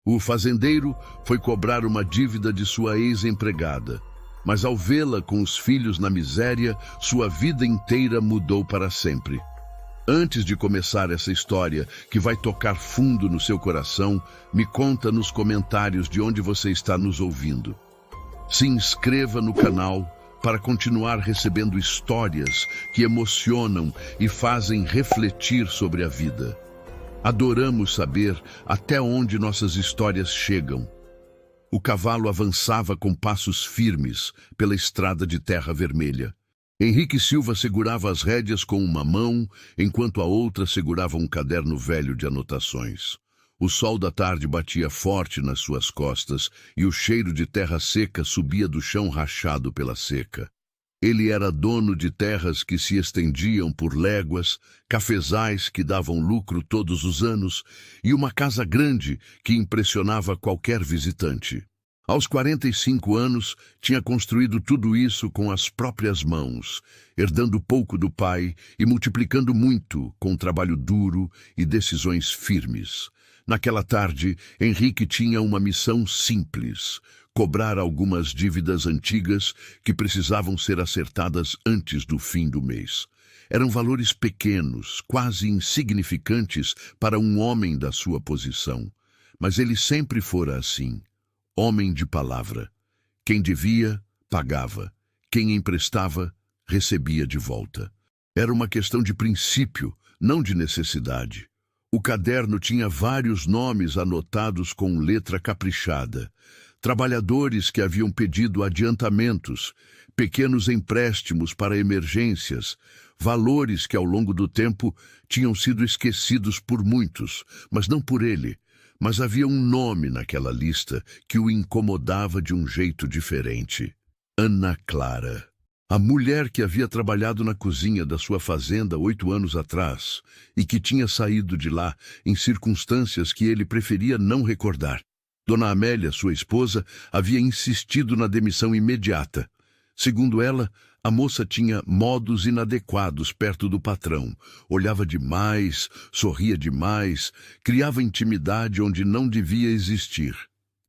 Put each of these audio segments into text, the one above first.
O fazendeiro foi cobrar uma dívida de sua ex-empregada, mas ao vê-la com os filhos na miséria, sua vida inteira mudou para sempre. Antes de começar essa história, que vai tocar fundo no seu coração, me conta nos comentários de onde você está nos ouvindo. Se inscreva no canal para continuar recebendo histórias que emocionam e fazem refletir sobre a vida. Adoramos saber até onde nossas histórias chegam. O cavalo avançava com passos firmes pela estrada de terra vermelha. Henrique Silva segurava as rédeas com uma mão, enquanto a outra segurava um caderno velho de anotações. O sol da tarde batia forte nas suas costas e o cheiro de terra seca subia do chão rachado pela seca. Ele era dono de terras que se estendiam por léguas, cafezais que davam lucro todos os anos e uma casa grande que impressionava qualquer visitante. Aos 45 anos, tinha construído tudo isso com as próprias mãos, herdando pouco do pai e multiplicando muito com trabalho duro e decisões firmes. Naquela tarde, Henrique tinha uma missão simples: cobrar algumas dívidas antigas que precisavam ser acertadas antes do fim do mês. Eram valores pequenos, quase insignificantes para um homem da sua posição. Mas ele sempre fora assim. Homem de palavra. Quem devia, pagava. Quem emprestava, recebia de volta. Era uma questão de princípio, não de necessidade. O caderno tinha vários nomes anotados com letra caprichada. Trabalhadores que haviam pedido adiantamentos, pequenos empréstimos para emergências, valores que ao longo do tempo tinham sido esquecidos por muitos, mas não por ele. Mas havia um nome naquela lista que o incomodava de um jeito diferente. Ana Clara. A mulher que havia trabalhado na cozinha da sua fazenda 8 anos atrás e que tinha saído de lá em circunstâncias que ele preferia não recordar. Dona Amélia, sua esposa, havia insistido na demissão imediata. Segundo ela, a moça tinha modos inadequados perto do patrão. Olhava demais, sorria demais, criava intimidade onde não devia existir.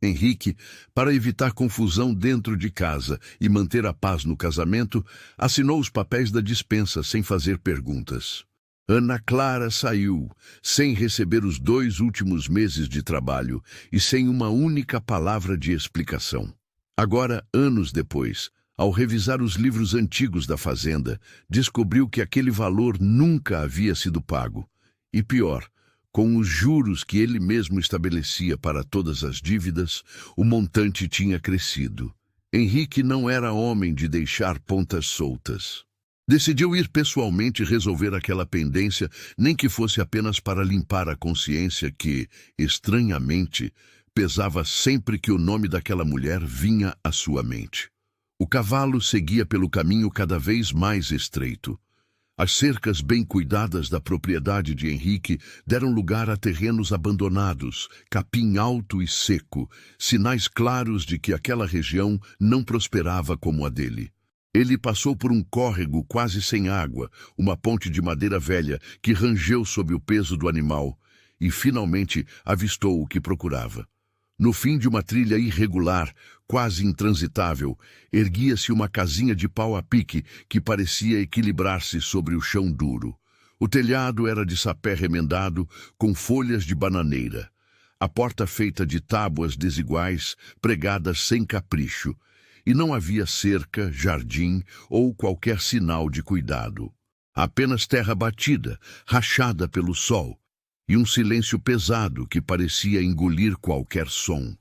Henrique, para evitar confusão dentro de casa e manter a paz no casamento, assinou os papéis da dispensa sem fazer perguntas. Ana Clara saiu, sem receber os 2 últimos meses de trabalho e sem uma única palavra de explicação. Agora, anos depois, ao revisar os livros antigos da fazenda, descobriu que aquele valor nunca havia sido pago. E pior, com os juros que ele mesmo estabelecia para todas as dívidas, o montante tinha crescido. Henrique não era homem de deixar pontas soltas. Decidiu ir pessoalmente resolver aquela pendência, nem que fosse apenas para limpar a consciência que, estranhamente, pesava sempre que o nome daquela mulher vinha à sua mente. O cavalo seguia pelo caminho cada vez mais estreito. As cercas bem cuidadas da propriedade de Henrique deram lugar a terrenos abandonados, capim alto e seco, sinais claros de que aquela região não prosperava como a dele. Ele passou por um córrego quase sem água, uma ponte de madeira velha que rangeu sob o peso do animal, e finalmente avistou o que procurava. No fim de uma trilha irregular, quase intransitável, erguia-se uma casinha de pau a pique que parecia equilibrar-se sobre o chão duro. O telhado era de sapé remendado com folhas de bananeira. A porta feita de tábuas desiguais, pregadas sem capricho, e não havia cerca, jardim ou qualquer sinal de cuidado. Apenas terra batida, rachada pelo sol, e um silêncio pesado que parecia engolir qualquer som.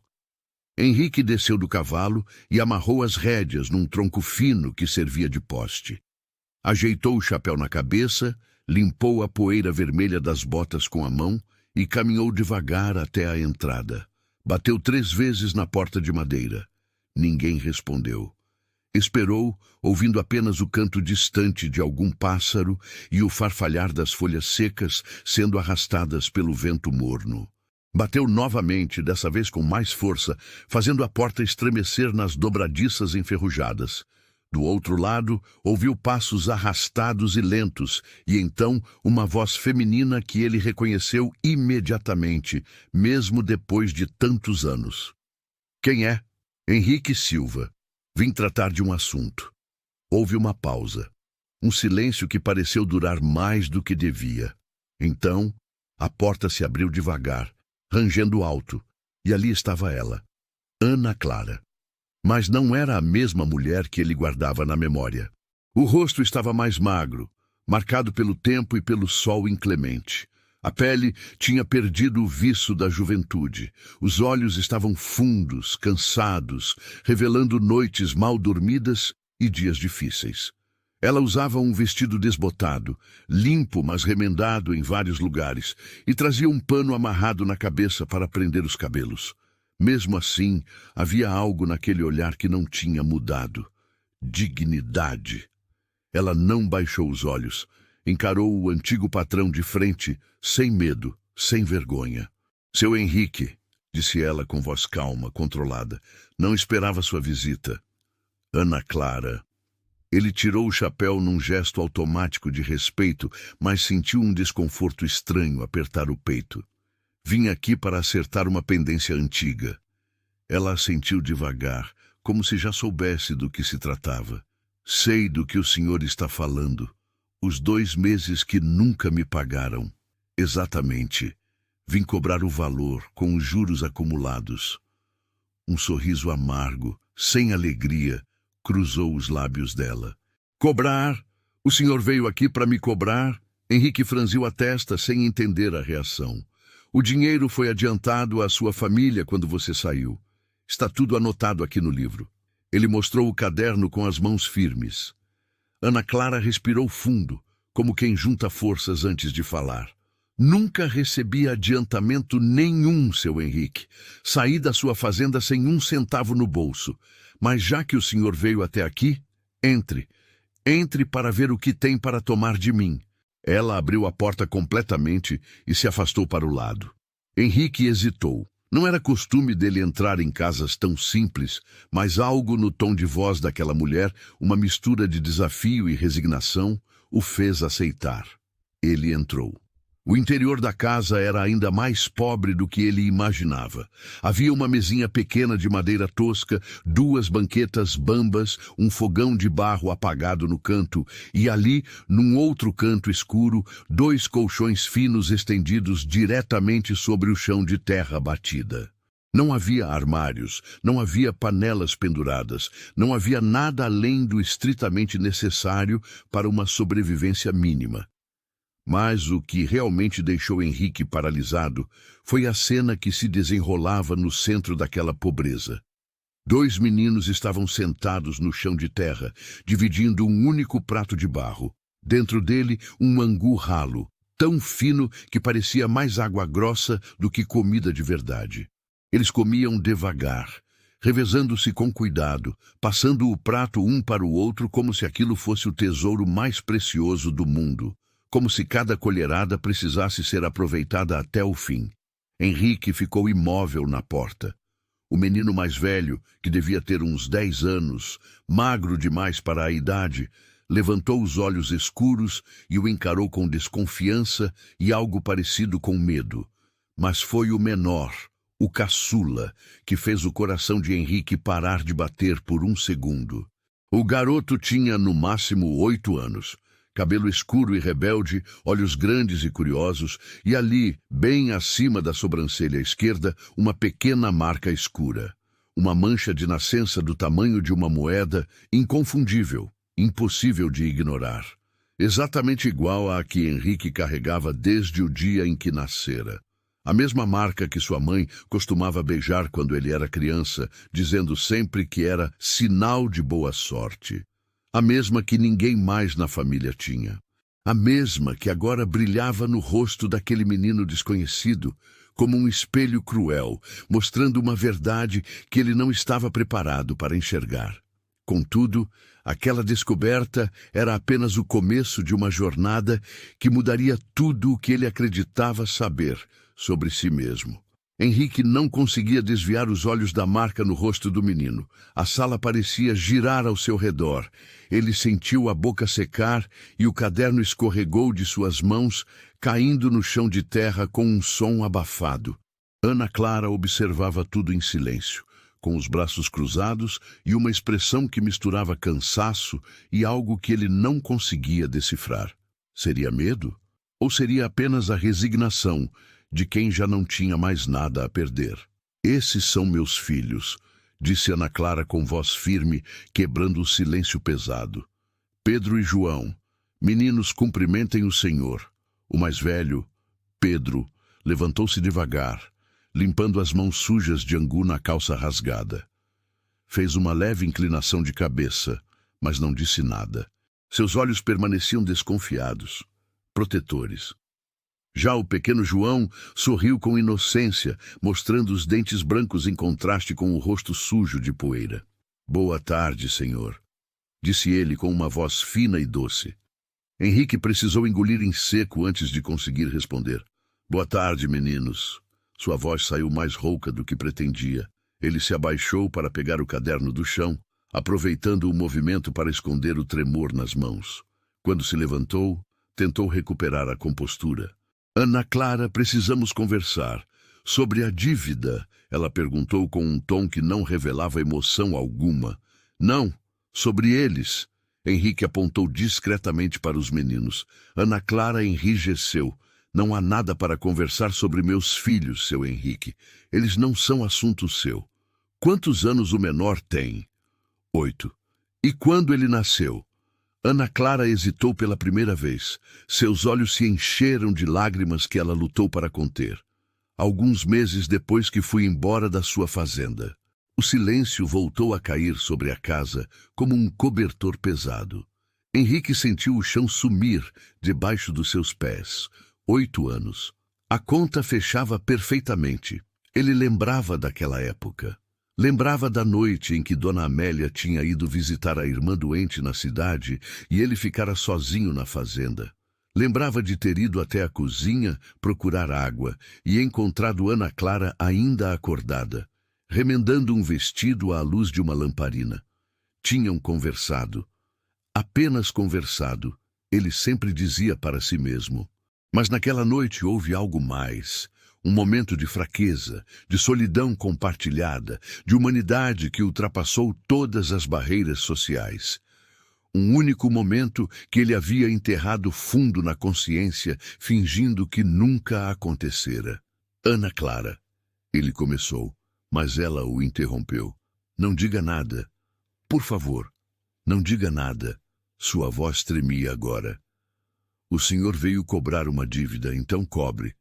Henrique desceu do cavalo e amarrou as rédeas num tronco fino que servia de poste. Ajeitou o chapéu na cabeça, limpou a poeira vermelha das botas com a mão e caminhou devagar até a entrada. Bateu 3 vezes na porta de madeira. Ninguém respondeu. Esperou, ouvindo apenas o canto distante de algum pássaro e o farfalhar das folhas secas sendo arrastadas pelo vento morno. Bateu novamente, dessa vez com mais força, fazendo a porta estremecer nas dobradiças enferrujadas. Do outro lado, ouviu passos arrastados e lentos, e então uma voz feminina que ele reconheceu imediatamente, mesmo depois de tantos anos. Quem é? Henrique Silva. Vim tratar de um assunto. Houve uma pausa. Um silêncio que pareceu durar mais do que devia. Então, a porta se abriu devagar, rangendo alto, e ali estava ela, Ana Clara. Mas não era a mesma mulher que ele guardava na memória. O rosto estava mais magro, marcado pelo tempo e pelo sol inclemente. A pele tinha perdido o viço da juventude. Os olhos estavam fundos, cansados, revelando noites mal dormidas e dias difíceis. Ela usava um vestido desbotado, limpo, mas remendado em vários lugares, e trazia um pano amarrado na cabeça para prender os cabelos. Mesmo assim, havia algo naquele olhar que não tinha mudado. Dignidade. Ela não baixou os olhos. Encarou o antigo patrão de frente, sem medo, sem vergonha. Seu Henrique, disse ela com voz calma, controlada, não esperava sua visita. Ana Clara. Ele tirou o chapéu num gesto automático de respeito, mas sentiu um desconforto estranho apertar o peito. Vim aqui para acertar uma pendência antiga. Ela assentiu devagar, como se já soubesse do que se tratava. Sei do que o senhor está falando. Os 2 meses que nunca me pagaram. Exatamente. Vim cobrar o valor com os juros acumulados. Um sorriso amargo, sem alegria, cruzou os lábios dela. Cobrar? O senhor veio aqui para me cobrar? Henrique franziu a testa sem entender a reação. O dinheiro foi adiantado à sua família quando você saiu. Está tudo anotado aqui no livro. Ele mostrou o caderno com as mãos firmes. Ana Clara respirou fundo, como quem junta forças antes de falar. Nunca recebi adiantamento nenhum, seu Henrique. Saí da sua fazenda sem 1 centavo no bolso. Mas já que o senhor veio até aqui, entre. Entre para ver o que tem para tomar de mim. Ela abriu a porta completamente e se afastou para o lado. Henrique hesitou. Não era costume dele entrar em casas tão simples, mas algo no tom de voz daquela mulher, uma mistura de desafio e resignação, o fez aceitar. Ele entrou. O interior da casa era ainda mais pobre do que ele imaginava. Havia uma mesinha pequena de madeira tosca, 2 banquetas bambas, um fogão de barro apagado no canto, e ali, num outro canto escuro, 2 colchões finos estendidos diretamente sobre o chão de terra batida. Não havia armários, não havia panelas penduradas, não havia nada além do estritamente necessário para uma sobrevivência mínima. Mas o que realmente deixou Henrique paralisado foi a cena que se desenrolava no centro daquela pobreza. 2 meninos estavam sentados no chão de terra, dividindo um único prato de barro. Dentro dele, um angu ralo, tão fino que parecia mais água grossa do que comida de verdade. Eles comiam devagar, revezando-se com cuidado, passando o prato um para o outro como se aquilo fosse o tesouro mais precioso do mundo. Como se cada colherada precisasse ser aproveitada até o fim. Henrique ficou imóvel na porta. O menino mais velho, que devia ter uns 10 anos, magro demais para a idade, levantou os olhos escuros e o encarou com desconfiança e algo parecido com medo. Mas foi o menor, o caçula, que fez o coração de Henrique parar de bater por 1 segundo. O garoto tinha no máximo 8 anos. Cabelo escuro e rebelde, olhos grandes e curiosos, e ali, bem acima da sobrancelha esquerda, uma pequena marca escura. Uma mancha de nascença do tamanho de uma moeda, inconfundível, impossível de ignorar. Exatamente igual à que Henrique carregava desde o dia em que nascera. A mesma marca que sua mãe costumava beijar quando ele era criança, dizendo sempre que era sinal de boa sorte. A mesma que ninguém mais na família tinha. A mesma que agora brilhava no rosto daquele menino desconhecido, como um espelho cruel, mostrando uma verdade que ele não estava preparado para enxergar. Contudo, aquela descoberta era apenas o começo de uma jornada que mudaria tudo o que ele acreditava saber sobre si mesmo. Henrique não conseguia desviar os olhos da marca no rosto do menino. A sala parecia girar ao seu redor. Ele sentiu a boca secar e o caderno escorregou de suas mãos, caindo no chão de terra com um som abafado. Ana Clara observava tudo em silêncio, com os braços cruzados e uma expressão que misturava cansaço e algo que ele não conseguia decifrar. Seria medo? Ou seria apenas a resignação de quem já não tinha mais nada a perder? Esses são meus filhos, disse Ana Clara com voz firme, quebrando o silêncio pesado. Pedro e João, meninos, cumprimentem o Senhor. O mais velho, Pedro, levantou-se devagar, limpando as mãos sujas de angu na calça rasgada. Fez uma leve inclinação de cabeça, mas não disse nada. Seus olhos permaneciam desconfiados, protetores. Já o pequeno João sorriu com inocência, mostrando os dentes brancos em contraste com o rosto sujo de poeira. Boa tarde, senhor, disse ele com uma voz fina e doce. Henrique precisou engolir em seco antes de conseguir responder. Boa tarde, meninos. Sua voz saiu mais rouca do que pretendia. Ele se abaixou para pegar o caderno do chão, aproveitando o movimento para esconder o tremor nas mãos. Quando se levantou, tentou recuperar a compostura. Ana Clara, precisamos conversar. Sobre a dívida, ela perguntou com um tom que não revelava emoção alguma. Não, sobre eles. Henrique apontou discretamente para os meninos. Ana Clara enrijeceu. Não há nada para conversar sobre meus filhos, seu Henrique. Eles não são assunto seu. Quantos anos o menor tem? 8. E quando ele nasceu? Ana Clara hesitou pela primeira vez. Seus olhos se encheram de lágrimas que ela lutou para conter. Alguns meses depois que fui embora da sua fazenda. O silêncio voltou a cair sobre a casa como um cobertor pesado. Henrique sentiu o chão sumir debaixo dos seus pés. 8 anos. A conta fechava perfeitamente. Ele lembrava daquela época. Lembrava da noite em que Dona Amélia tinha ido visitar a irmã doente na cidade e ele ficara sozinho na fazenda. Lembrava de ter ido até a cozinha procurar água e encontrado Ana Clara ainda acordada, remendando um vestido à luz de uma lamparina. Tinham conversado. Apenas conversado, ele sempre dizia para si mesmo. Mas naquela noite houve algo mais. Um momento de fraqueza, de solidão compartilhada, de humanidade que ultrapassou todas as barreiras sociais. Um único momento que ele havia enterrado fundo na consciência, fingindo que nunca acontecera. Ana Clara, ele começou, mas ela o interrompeu. Não diga nada. Por favor, não diga nada. Sua voz tremia agora. O senhor veio cobrar uma dívida, então cobre.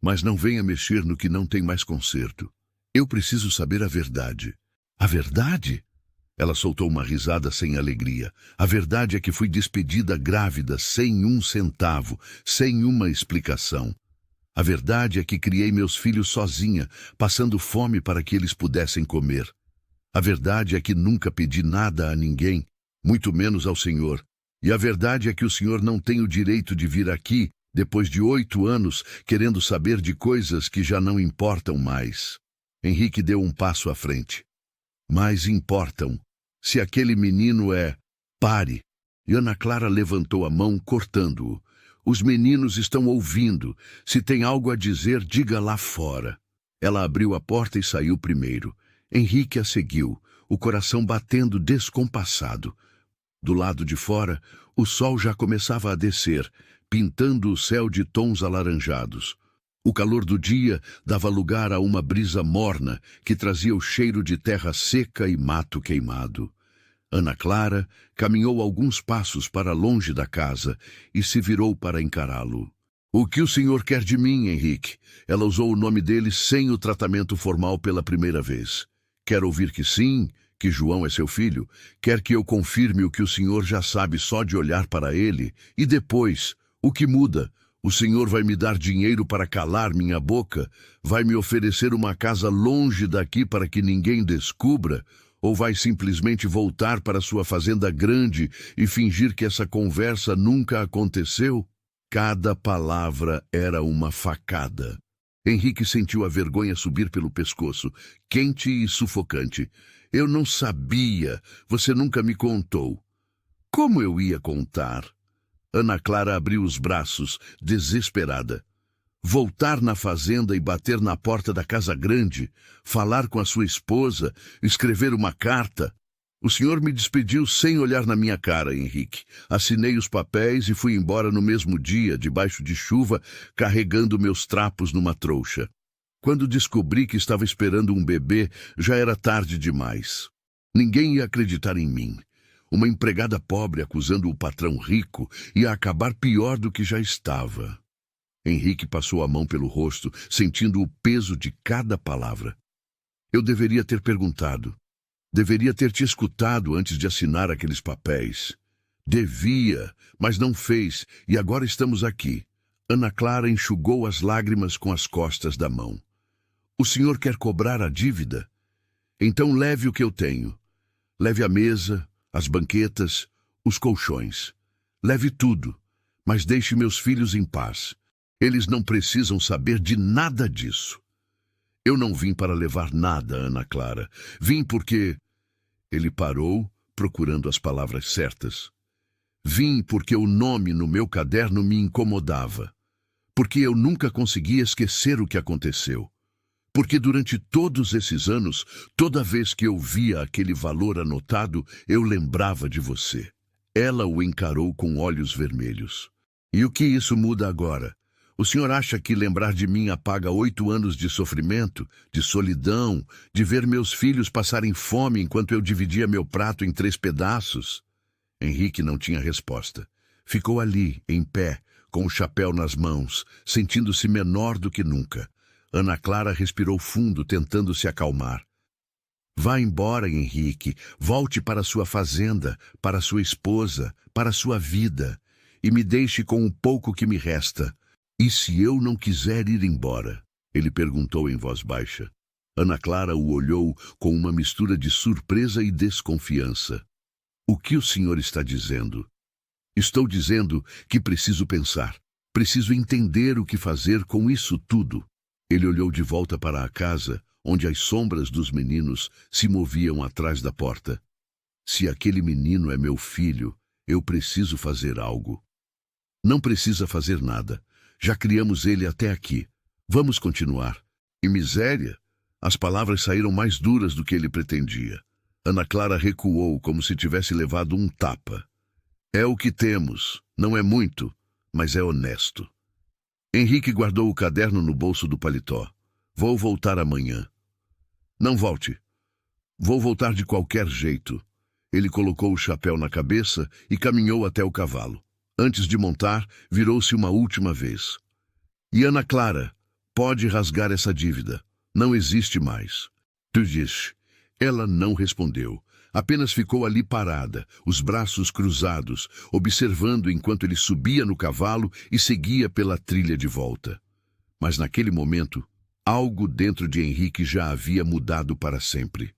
Mas não venha mexer no que não tem mais conserto. Eu preciso saber a verdade. A verdade? Ela soltou uma risada sem alegria. A verdade é que fui despedida grávida, sem um centavo, sem uma explicação. A verdade é que criei meus filhos sozinha, passando fome para que eles pudessem comer. A verdade é que nunca pedi nada a ninguém, muito menos ao senhor. E a verdade é que o senhor não tem o direito de vir aqui, depois de 8 anos, querendo saber de coisas que já não importam mais. Henrique deu um passo à frente. Mas importam. Se aquele menino é... Pare! E Ana Clara levantou a mão, cortando-o. Os meninos estão ouvindo. Se tem algo a dizer, diga lá fora. Ela abriu a porta e saiu primeiro. Henrique a seguiu, o coração batendo descompassado. Do lado de fora, o sol já começava a descer, pintando o céu de tons alaranjados. O calor do dia dava lugar a uma brisa morna que trazia o cheiro de terra seca e mato queimado. Ana Clara caminhou alguns passos para longe da casa e se virou para encará-lo. O que o senhor quer de mim, Henrique? Ela usou o nome dele sem o tratamento formal pela primeira vez. Quer ouvir que sim, que João é seu filho? Quer que eu confirme o que o senhor já sabe só de olhar para ele? E depois, o que muda? O senhor vai me dar dinheiro para calar minha boca? Vai me oferecer uma casa longe daqui para que ninguém descubra? Ou vai simplesmente voltar para sua fazenda grande e fingir que essa conversa nunca aconteceu? Cada palavra era uma facada. Henrique sentiu a vergonha subir pelo pescoço, quente e sufocante. Eu não sabia. Você nunca me contou. Como eu ia contar? Ana Clara abriu os braços, desesperada. Voltar na fazenda e bater na porta da casa grande, falar com a sua esposa, escrever uma carta. O senhor me despediu sem olhar na minha cara, Henrique. Assinei os papéis e fui embora no mesmo dia, debaixo de chuva, carregando meus trapos numa trouxa. Quando descobri que estava esperando um bebê, já era tarde demais. Ninguém ia acreditar em mim. Uma empregada pobre acusando o patrão rico ia acabar pior do que já estava. Henrique passou a mão pelo rosto, sentindo o peso de cada palavra. Eu deveria ter perguntado. Deveria ter te escutado antes de assinar aqueles papéis. Devia, mas não fez, e agora estamos aqui. Ana Clara enxugou as lágrimas com as costas da mão. O senhor quer cobrar a dívida? Então leve o que eu tenho. Leve a mesa, as banquetas, os colchões. Leve tudo, mas deixe meus filhos em paz. Eles não precisam saber de nada disso. Eu não vim para levar nada, Ana Clara. Vim porque... Ele parou, procurando as palavras certas. Vim porque o nome no meu caderno me incomodava. Porque eu nunca conseguia esquecer o que aconteceu. Porque durante todos esses anos, toda vez que eu via aquele valor anotado, eu lembrava de você. Ela o encarou com olhos vermelhos. E o que isso muda agora? O senhor acha que lembrar de mim apaga 8 anos de sofrimento, de solidão, de ver meus filhos passarem fome enquanto eu dividia meu prato em 3 pedaços? Henrique não tinha resposta. Ficou ali, em pé, com o chapéu nas mãos, sentindo-se menor do que nunca. Ana Clara respirou fundo, tentando se acalmar. Vá embora, Henrique. Volte para sua fazenda, para sua esposa, para sua vida. E me deixe com o pouco que me resta. E se eu não quiser ir embora? Ele perguntou em voz baixa. Ana Clara o olhou com uma mistura de surpresa e desconfiança. O que o senhor está dizendo? Estou dizendo que preciso pensar. Preciso entender o que fazer com isso tudo. Ele olhou de volta para a casa, onde as sombras dos meninos se moviam atrás da porta. Se aquele menino é meu filho, eu preciso fazer algo. Não precisa fazer nada. Já criamos ele até aqui. Vamos continuar. E miséria? As palavras saíram mais duras do que ele pretendia. Ana Clara recuou como se tivesse levado um tapa. É o que temos. Não é muito, mas é honesto. Henrique guardou o caderno no bolso do paletó. Vou voltar amanhã. Não volte. Vou voltar de qualquer jeito. Ele colocou o chapéu na cabeça e caminhou até o cavalo. Antes de montar, virou-se uma última vez. E Ana Clara, pode rasgar essa dívida. Não existe mais. Tu disse. Ela não respondeu. Apenas ficou ali parada, os braços cruzados, observando enquanto ele subia no cavalo e seguia pela trilha de volta. Mas naquele momento, algo dentro de Henrique já havia mudado para sempre.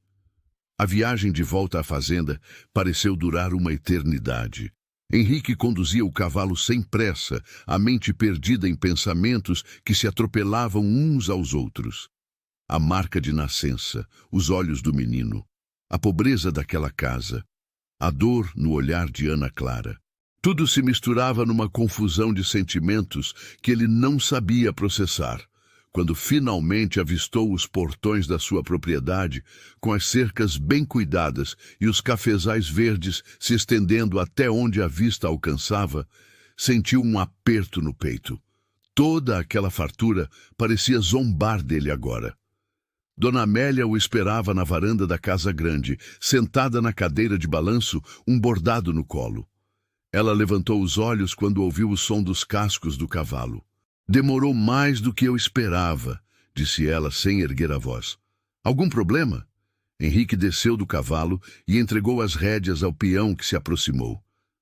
A viagem de volta à fazenda pareceu durar uma eternidade. Henrique conduzia o cavalo sem pressa, a mente perdida em pensamentos que se atropelavam uns aos outros. A marca de nascença, os olhos do menino, a pobreza daquela casa, a dor no olhar de Ana Clara. Tudo se misturava numa confusão de sentimentos que ele não sabia processar. Quando finalmente avistou os portões da sua propriedade, com as cercas bem cuidadas e os cafezais verdes se estendendo até onde a vista alcançava, sentiu um aperto no peito. Toda aquela fartura parecia zombar dele agora. Dona Amélia o esperava na varanda da casa grande, sentada na cadeira de balanço, um bordado no colo. Ela levantou os olhos quando ouviu o som dos cascos do cavalo. Demorou mais do que eu esperava, disse ela sem erguer a voz. Algum problema? Henrique desceu do cavalo e entregou as rédeas ao peão que se aproximou.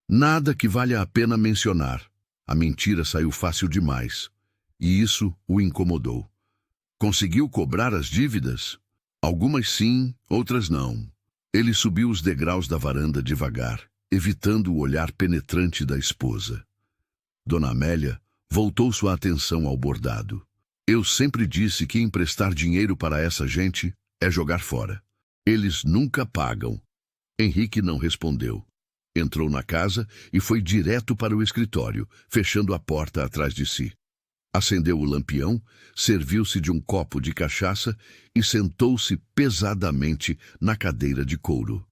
Nada que valha a pena mencionar. A mentira saiu fácil demais. E isso o incomodou. Conseguiu cobrar as dívidas? Algumas sim, outras não. Ele subiu os degraus da varanda devagar, evitando o olhar penetrante da esposa. Dona Amélia voltou sua atenção ao bordado. Eu sempre disse que emprestar dinheiro para essa gente é jogar fora. Eles nunca pagam. Henrique não respondeu. Entrou na casa e foi direto para o escritório, fechando a porta atrás de si. Acendeu o lampião, serviu-se de um copo de cachaça e sentou-se pesadamente na cadeira de couro.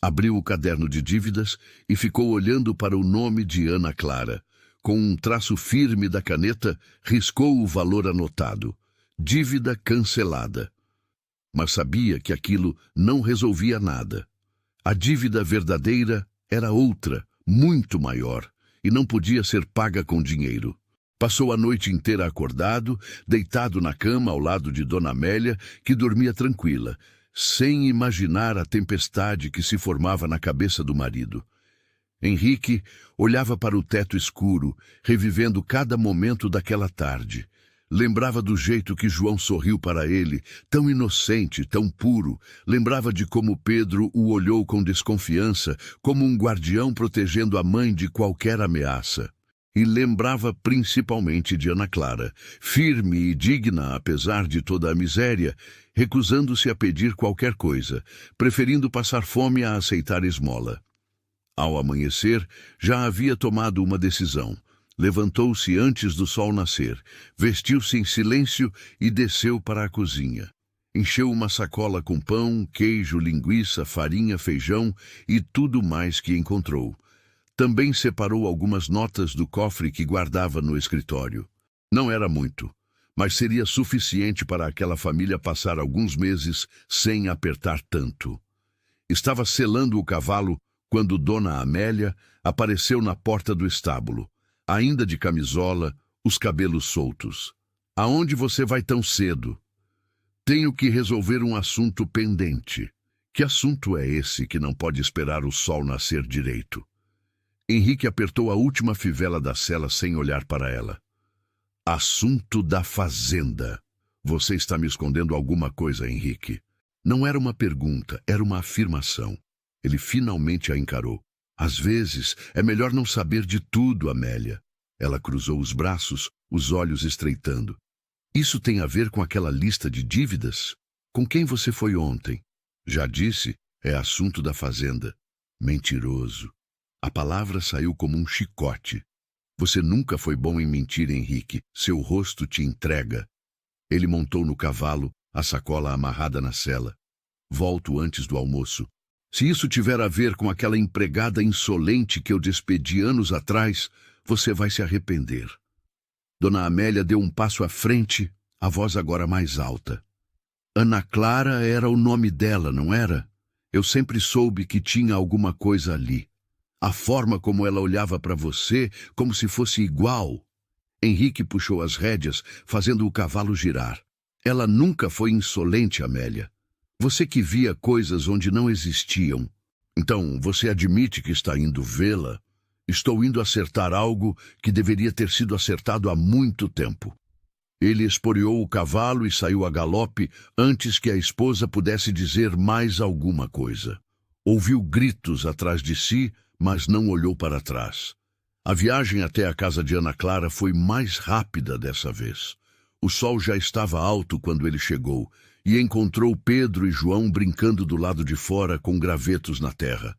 Abriu o caderno de dívidas e ficou olhando para o nome de Ana Clara. Com um traço firme da caneta, riscou o valor anotado. Dívida cancelada. Mas sabia que aquilo não resolvia nada. A dívida verdadeira era outra, muito maior, e não podia ser paga com dinheiro. Passou a noite inteira acordado, deitado na cama ao lado de Dona Amélia, que dormia tranquila, sem imaginar a tempestade que se formava na cabeça do marido. Henrique olhava para o teto escuro, revivendo cada momento daquela tarde. Lembrava do jeito que João sorriu para ele, tão inocente, tão puro. Lembrava de como Pedro o olhou com desconfiança, como um guardião protegendo a mãe de qualquer ameaça. E lembrava principalmente de Ana Clara, firme e digna apesar de toda a miséria, recusando-se a pedir qualquer coisa, preferindo passar fome a aceitar esmola. Ao amanhecer, já havia tomado uma decisão. Levantou-se antes do sol nascer, vestiu-se em silêncio e desceu para a cozinha. Encheu uma sacola com pão, queijo, linguiça, farinha, feijão e tudo mais que encontrou. Também separou algumas notas do cofre que guardava no escritório. Não era muito, mas seria suficiente para aquela família passar alguns meses sem apertar tanto. Estava selando o cavalo quando Dona Amélia apareceu na porta do estábulo, ainda de camisola, os cabelos soltos. Aonde você vai tão cedo? Tenho que resolver um assunto pendente. Que assunto é esse que não pode esperar o sol nascer direito? Henrique apertou a última fivela da cela sem olhar para ela. Assunto da fazenda. Você está me escondendo alguma coisa, Henrique. Não era uma pergunta, era uma afirmação. Ele finalmente a encarou. Às vezes, é melhor não saber de tudo, Amélia. Ela cruzou os braços, os olhos estreitando. Isso tem a ver com aquela lista de dívidas? Com quem você foi ontem? Já disse, é assunto da fazenda. Mentiroso. A palavra saiu como um chicote. Você nunca foi bom em mentir, Henrique. Seu rosto te entrega. Ele montou no cavalo, a sacola amarrada na sela. Volto antes do almoço. Se isso tiver a ver com aquela empregada insolente que eu despedi anos atrás, você vai se arrepender. Dona Amélia deu um passo à frente, a voz agora mais alta. Ana Clara era o nome dela, não era? Eu sempre soube que tinha alguma coisa ali. A forma como ela olhava para você, como se fosse igual. Henrique puxou as rédeas, fazendo o cavalo girar. Ela nunca foi insolente, Amélia. Você que via coisas onde não existiam. Então, você admite que está indo vê-la? Estou indo acertar algo que deveria ter sido acertado há muito tempo. Ele esporeou o cavalo e saiu a galope antes que a esposa pudesse dizer mais alguma coisa. Ouviu gritos atrás de si, mas não olhou para trás. A viagem até a casa de Ana Clara foi mais rápida dessa vez. O sol já estava alto quando ele chegou e encontrou Pedro e João brincando do lado de fora com gravetos na terra.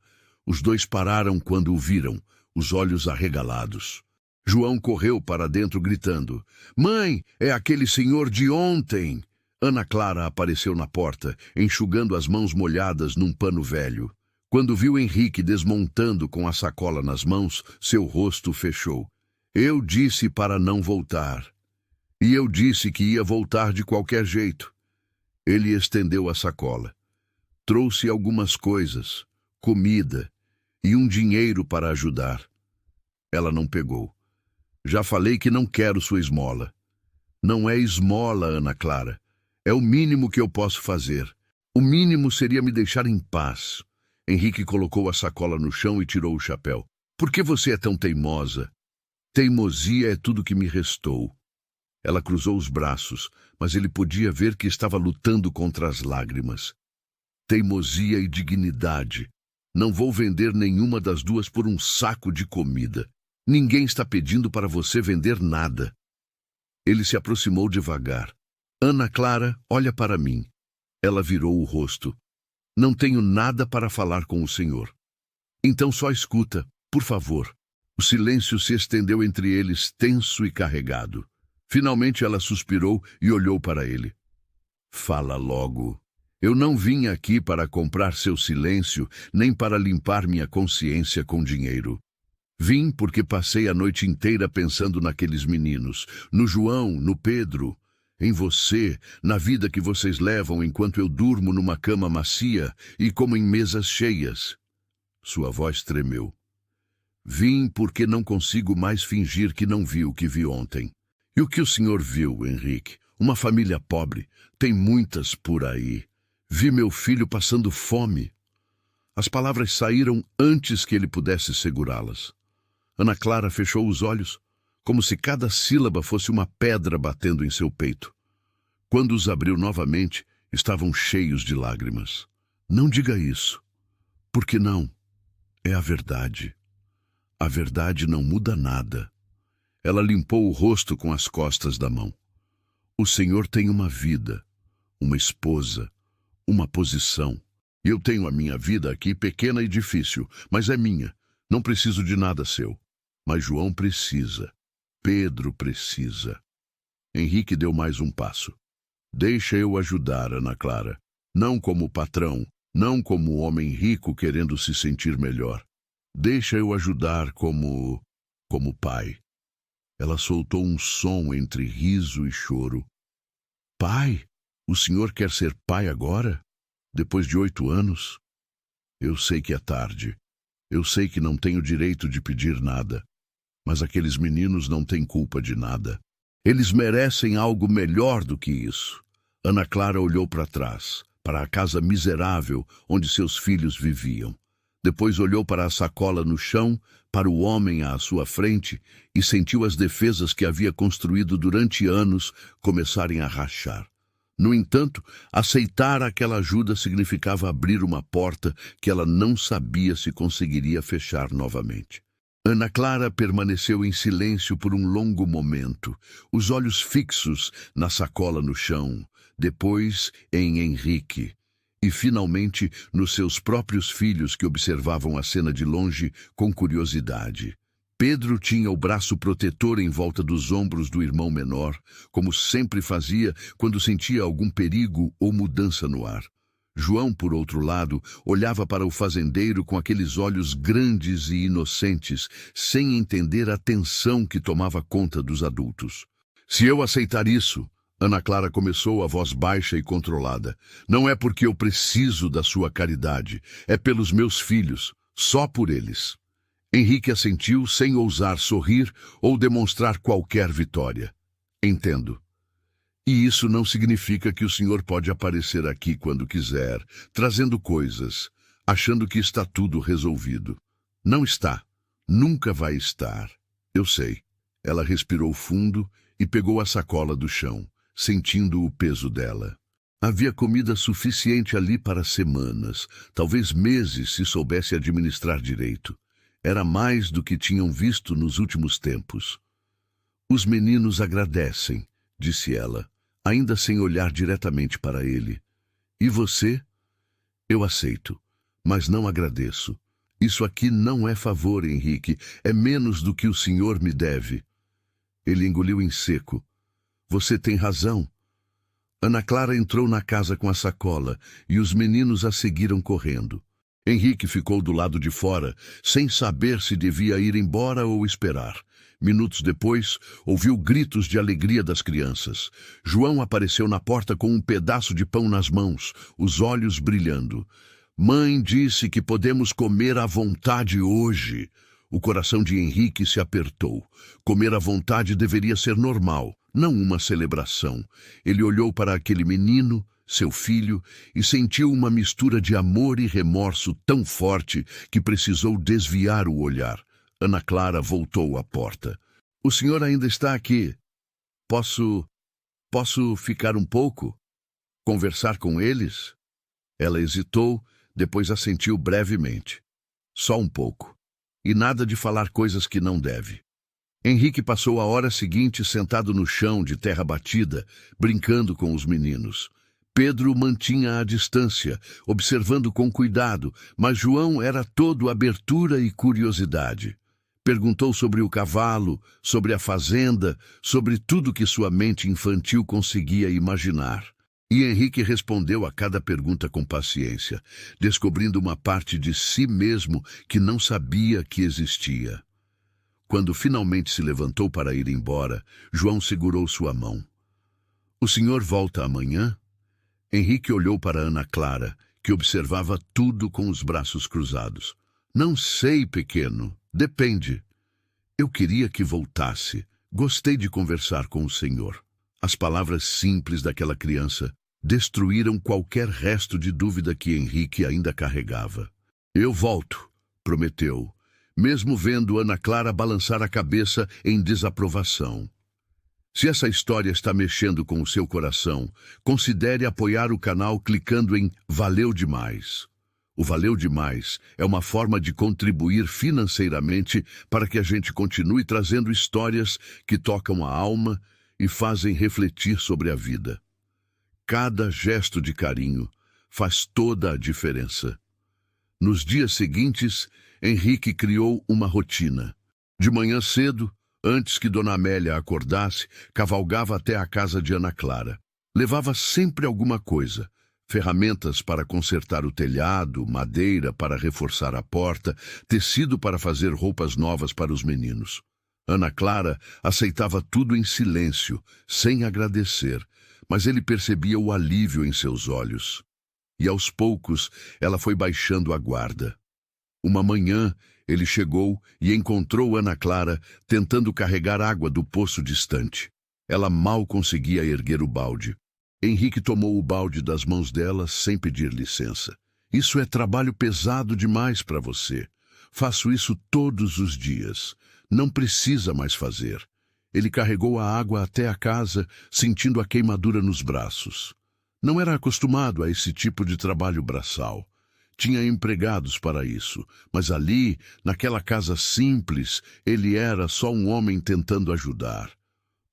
Os dois pararam quando o viram, os olhos arregalados. João correu para dentro gritando, "Mãe, é aquele senhor de ontem!" Ana Clara apareceu na porta, enxugando as mãos molhadas num pano velho. Quando viu Henrique desmontando com a sacola nas mãos, seu rosto fechou. Eu disse para não voltar. E eu disse que ia voltar de qualquer jeito. Ele estendeu a sacola. Trouxe algumas coisas, comida e um dinheiro para ajudar. Ela não pegou. Já falei que não quero sua esmola. Não é esmola, Ana Clara. É o mínimo que eu posso fazer. O mínimo seria me deixar em paz. Henrique colocou a sacola no chão e tirou o chapéu. Por que você é tão teimosa? Teimosia é tudo que me restou. Ela cruzou os braços, mas ele podia ver que estava lutando contra as lágrimas. Teimosia e dignidade. Não vou vender nenhuma das duas por um saco de comida. Ninguém está pedindo para você vender nada. Ele se aproximou devagar. Ana Clara, olha para mim. Ela virou o rosto. Não tenho nada para falar com o senhor. Então só escuta, por favor. O silêncio se estendeu entre eles, tenso e carregado. Finalmente ela suspirou e olhou para ele. Fala logo. Eu não vim aqui para comprar seu silêncio, nem para limpar minha consciência com dinheiro. Vim porque passei a noite inteira pensando naqueles meninos, no João, no Pedro, em você, na vida que vocês levam enquanto eu durmo numa cama macia e como em mesas cheias. Sua voz tremeu. Vim porque não consigo mais fingir que não vi o que vi ontem. E o que o senhor viu, Henrique? Uma família pobre. Tem muitas por aí. Vi meu filho passando fome. As palavras saíram antes que ele pudesse segurá-las. Ana Clara fechou os olhos, como se cada sílaba fosse uma pedra batendo em seu peito. Quando os abriu novamente, estavam cheios de lágrimas. Não diga isso. Por que não? É a verdade. A verdade não muda nada. Ela limpou o rosto com as costas da mão. O senhor tem uma vida, uma esposa, uma posição. Eu tenho a minha vida aqui pequena e difícil, mas é minha. Não preciso de nada seu. Mas João precisa. Pedro precisa. Henrique deu mais um passo. Deixa eu ajudar, Ana Clara. Não como patrão, não como homem rico querendo se sentir melhor. Deixa eu ajudar como pai. Ela soltou um som entre riso e choro. Pai? O senhor quer ser pai agora? Depois de 8 anos? Eu sei que é tarde. Eu sei que não tenho direito de pedir nada. Mas aqueles meninos não têm culpa de nada. Eles merecem algo melhor do que isso. Ana Clara olhou para trás, para a casa miserável onde seus filhos viviam. Depois olhou para a sacola no chão, para o homem à sua frente e sentiu as defesas que havia construído durante anos começarem a rachar. No entanto, aceitar aquela ajuda significava abrir uma porta que ela não sabia se conseguiria fechar novamente. Ana Clara permaneceu em silêncio por um longo momento, os olhos fixos na sacola no chão, depois em Henrique, e finalmente nos seus próprios filhos que observavam a cena de longe com curiosidade. Pedro tinha o braço protetor em volta dos ombros do irmão menor, como sempre fazia quando sentia algum perigo ou mudança no ar. João, por outro lado, olhava para o fazendeiro com aqueles olhos grandes e inocentes, sem entender a tensão que tomava conta dos adultos. Se eu aceitar isso, Ana Clara começou, a voz baixa e controlada, não é porque eu preciso da sua caridade, é pelos meus filhos, só por eles. Henrique assentiu sem ousar sorrir ou demonstrar qualquer vitória. Entendo. E isso não significa que o senhor pode aparecer aqui quando quiser, trazendo coisas, achando que está tudo resolvido. Não está. Nunca vai estar. Eu sei. Ela respirou fundo e pegou a sacola do chão, sentindo o peso dela. Havia comida suficiente ali para semanas, talvez meses se soubesse administrar direito. Era mais do que tinham visto nos últimos tempos. Os meninos agradecem, disse ela, ainda sem olhar diretamente para ele. E você? Eu aceito, mas não agradeço. Isso aqui não é favor, Henrique, é menos do que o senhor me deve. Ele engoliu em seco. Você tem razão. Ana Clara entrou na casa com a sacola e os meninos a seguiram correndo. Henrique ficou do lado de fora, sem saber se devia ir embora ou esperar. Minutos depois, ouviu gritos de alegria das crianças. João apareceu na porta com um pedaço de pão nas mãos, os olhos brilhando. Mãe disse que podemos comer à vontade hoje. O coração de Henrique se apertou. Comer à vontade deveria ser normal, não uma celebração. Ele olhou para aquele menino, seu filho, e sentiu uma mistura de amor e remorso tão forte que precisou desviar o olhar. Ana Clara voltou à porta. O senhor ainda está aqui. Posso ficar um pouco? Conversar com eles? Ela hesitou, depois assentiu brevemente. Só um pouco. E nada de falar coisas que não deve. Henrique passou a hora seguinte sentado no chão de terra batida, brincando com os meninos. Pedro mantinha a distância, observando com cuidado, mas João era todo abertura e curiosidade. Perguntou sobre o cavalo, sobre a fazenda, sobre tudo que sua mente infantil conseguia imaginar. E Henrique respondeu a cada pergunta com paciência, descobrindo uma parte de si mesmo que não sabia que existia. Quando finalmente se levantou para ir embora, João segurou sua mão. "O senhor volta amanhã?" Henrique olhou para Ana Clara, que observava tudo com os braços cruzados. "Não sei, pequeno. Depende. Eu queria que voltasse. Gostei de conversar com o senhor." As palavras simples daquela criança destruíram qualquer resto de dúvida que Henrique ainda carregava. "Eu volto", prometeu, mesmo vendo Ana Clara balançar a cabeça em desaprovação. Se essa história está mexendo com o seu coração, considere apoiar o canal clicando em Valeu Demais. O Valeu Demais é uma forma de contribuir financeiramente para que a gente continue trazendo histórias que tocam a alma e fazem refletir sobre a vida. Cada gesto de carinho faz toda a diferença. Nos dias seguintes, Henrique criou uma rotina. De manhã cedo, antes que Dona Amélia acordasse, cavalgava até a casa de Ana Clara. Levava sempre alguma coisa: ferramentas para consertar o telhado, madeira para reforçar a porta, tecido para fazer roupas novas para os meninos. Ana Clara aceitava tudo em silêncio, sem agradecer, mas ele percebia o alívio em seus olhos. E aos poucos ela foi baixando a guarda. Uma manhã, ele chegou e encontrou Ana Clara tentando carregar água do poço distante. Ela mal conseguia erguer o balde. Henrique tomou o balde das mãos dela sem pedir licença. "Isso é trabalho pesado demais para você. Faço isso todos os dias. Não precisa mais fazer." Ele carregou a água até a casa, sentindo a queimadura nos braços. Não era acostumado a esse tipo de trabalho braçal. Tinha empregados para isso, mas ali, naquela casa simples, ele era só um homem tentando ajudar.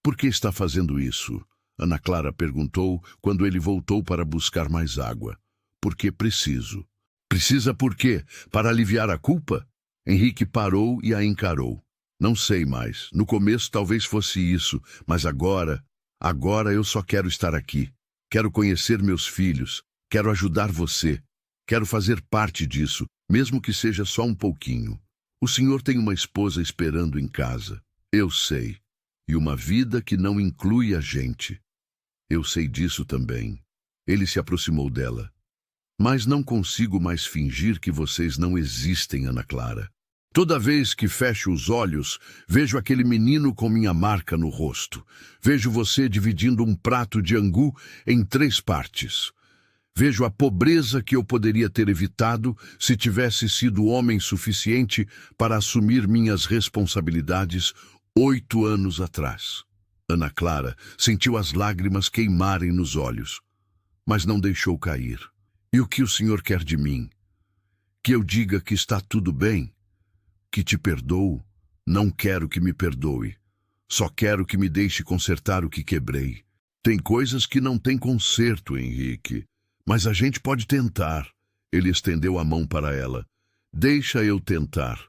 "Por que está fazendo isso?" Ana Clara perguntou quando ele voltou para buscar mais água. "Porque preciso." "Precisa por quê? Para aliviar a culpa?" Henrique parou e a encarou. "Não sei mais. No começo talvez fosse isso, mas agora eu só quero estar aqui. Quero conhecer meus filhos. Quero ajudar você. Quero fazer parte disso, mesmo que seja só um pouquinho. O senhor tem uma esposa esperando em casa. Eu sei. E uma vida que não inclui a gente. Eu sei disso também." Ele se aproximou dela. "Mas não consigo mais fingir que vocês não existem, Ana Clara. Toda vez que fecho os olhos, vejo aquele menino com minha marca no rosto. Vejo você dividindo um prato de angu em 3 partes. Vejo a pobreza que eu poderia ter evitado se tivesse sido homem suficiente para assumir minhas responsabilidades 8 anos atrás." Ana Clara sentiu as lágrimas queimarem nos olhos, mas não deixou cair. "E o que o senhor quer de mim? Que eu diga que está tudo bem? Que te perdoo? Não quero que me perdoe. Só quero que me deixe consertar o que quebrei. Tem coisas que não têm conserto, Henrique. Mas a gente pode tentar." Ele estendeu a mão para ela. "Deixa eu tentar."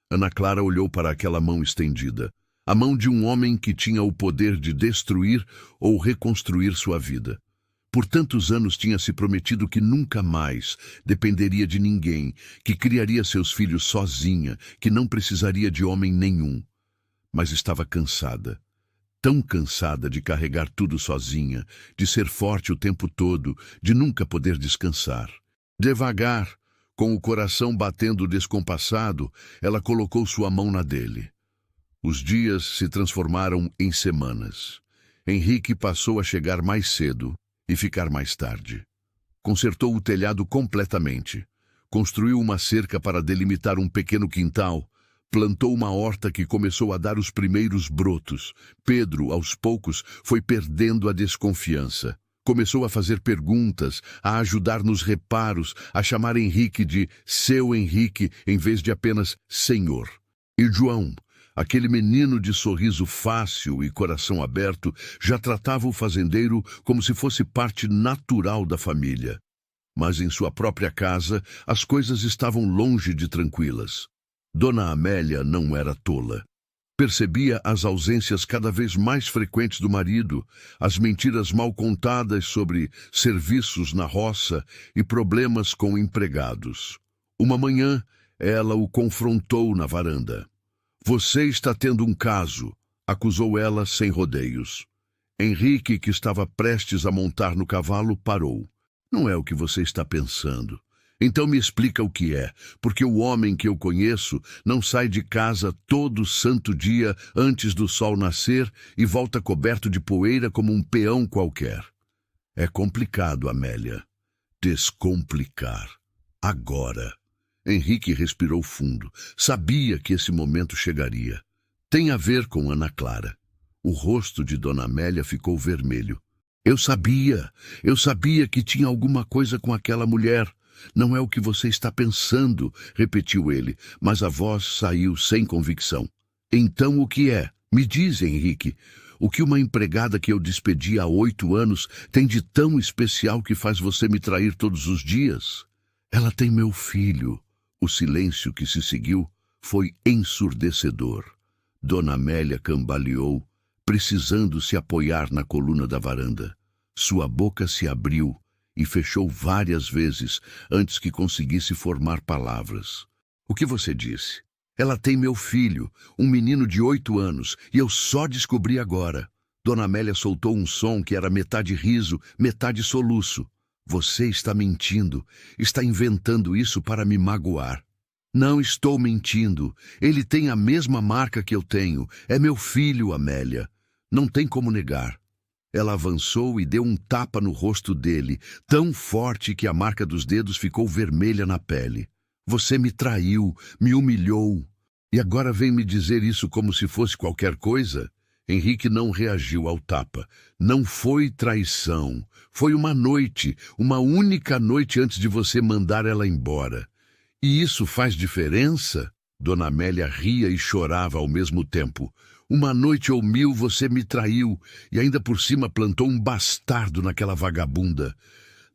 Ana Clara olhou para aquela mão estendida. A mão de um homem que tinha o poder de destruir ou reconstruir sua vida. Por tantos anos tinha se prometido que nunca mais dependeria de ninguém, que criaria seus filhos sozinha, que não precisaria de homem nenhum. Mas estava cansada. Tão cansada de carregar tudo sozinha, de ser forte o tempo todo, de nunca poder descansar. Devagar, com o coração batendo descompassado, ela colocou sua mão na dele. Os dias se transformaram em semanas. Henrique passou a chegar mais cedo e ficar mais tarde. Consertou o telhado completamente. Construiu uma cerca para delimitar um pequeno quintal. Plantou uma horta que começou a dar os primeiros brotos. Pedro, aos poucos, foi perdendo a desconfiança. Começou a fazer perguntas, a ajudar nos reparos, a chamar Henrique de seu Henrique em vez de apenas senhor. E João, Aquele menino de sorriso fácil e coração aberto já tratava o fazendeiro como se fosse parte natural da família. Mas em sua própria casa, as coisas estavam longe de tranquilas. Dona Amélia não era tola. Percebia as ausências cada vez mais frequentes do marido, as mentiras mal contadas sobre serviços na roça e problemas com empregados. Uma manhã, ela o confrontou na varanda. "Você está tendo um caso", acusou ela sem rodeios. Henrique, que estava prestes a montar no cavalo, parou. "Não é o que você está pensando. Então me explica o que é, porque o homem que eu conheço não sai de casa todo santo dia antes do sol nascer e volta coberto de poeira como um peão qualquer." "É complicado, Amélia." "Descomplicar. Agora." Henrique respirou fundo. Sabia que esse momento chegaria. "Tem a ver com Ana Clara." O rosto de Dona Amélia ficou vermelho. Eu sabia que tinha alguma coisa com aquela mulher." "Não é o que você está pensando", repetiu ele, mas a voz saiu sem convicção. "Então o que é? Me diz, Henrique. O que uma empregada que eu despedi há 8 anos tem de tão especial que faz você me trair todos os dias?" "Ela tem meu filho." O silêncio que se seguiu foi ensurdecedor. Dona Amélia cambaleou, precisando se apoiar na coluna da varanda. Sua boca se abriu e fechou várias vezes antes que conseguisse formar palavras. "O que você disse?" "Ela tem meu filho, um menino de 8 anos, e eu só descobri agora." Dona Amélia soltou um som que era metade riso, metade soluço. "Você está mentindo, está inventando isso para me magoar." "Não estou mentindo. Ele tem a mesma marca que eu tenho. É meu filho, Amélia. Não tem como negar." Ela avançou e deu um tapa no rosto dele, tão forte que a marca dos dedos ficou vermelha na pele. "Você me traiu, me humilhou. E agora vem me dizer isso como se fosse qualquer coisa?" Henrique não reagiu ao tapa. "Não foi traição. Foi uma noite, uma única noite antes de você mandar ela embora." "E isso faz diferença?" Dona Amélia ria e chorava ao mesmo tempo. "Uma noite ou 1000 você me traiu e ainda por cima plantou um bastardo naquela vagabunda."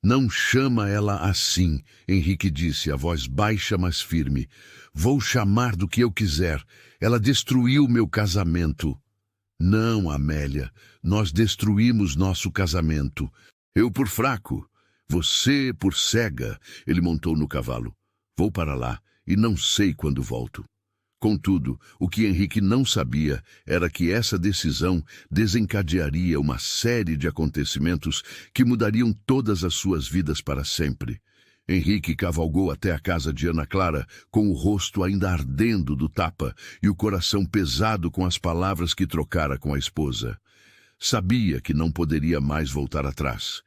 "Não chama ela assim", Henrique disse, a voz baixa mas firme. "Vou chamar do que eu quiser. Ela destruiu meu casamento." "Não, Amélia, nós destruímos nosso casamento. Eu por fraco, você por cega." Ele montou no cavalo. "Vou para lá e não sei quando volto." Contudo, o que Henrique não sabia era que essa decisão desencadearia uma série de acontecimentos que mudariam todas as suas vidas para sempre. Henrique cavalgou até a casa de Ana Clara, com o rosto ainda ardendo do tapa e o coração pesado com as palavras que trocara com a esposa. Sabia que não poderia mais voltar atrás.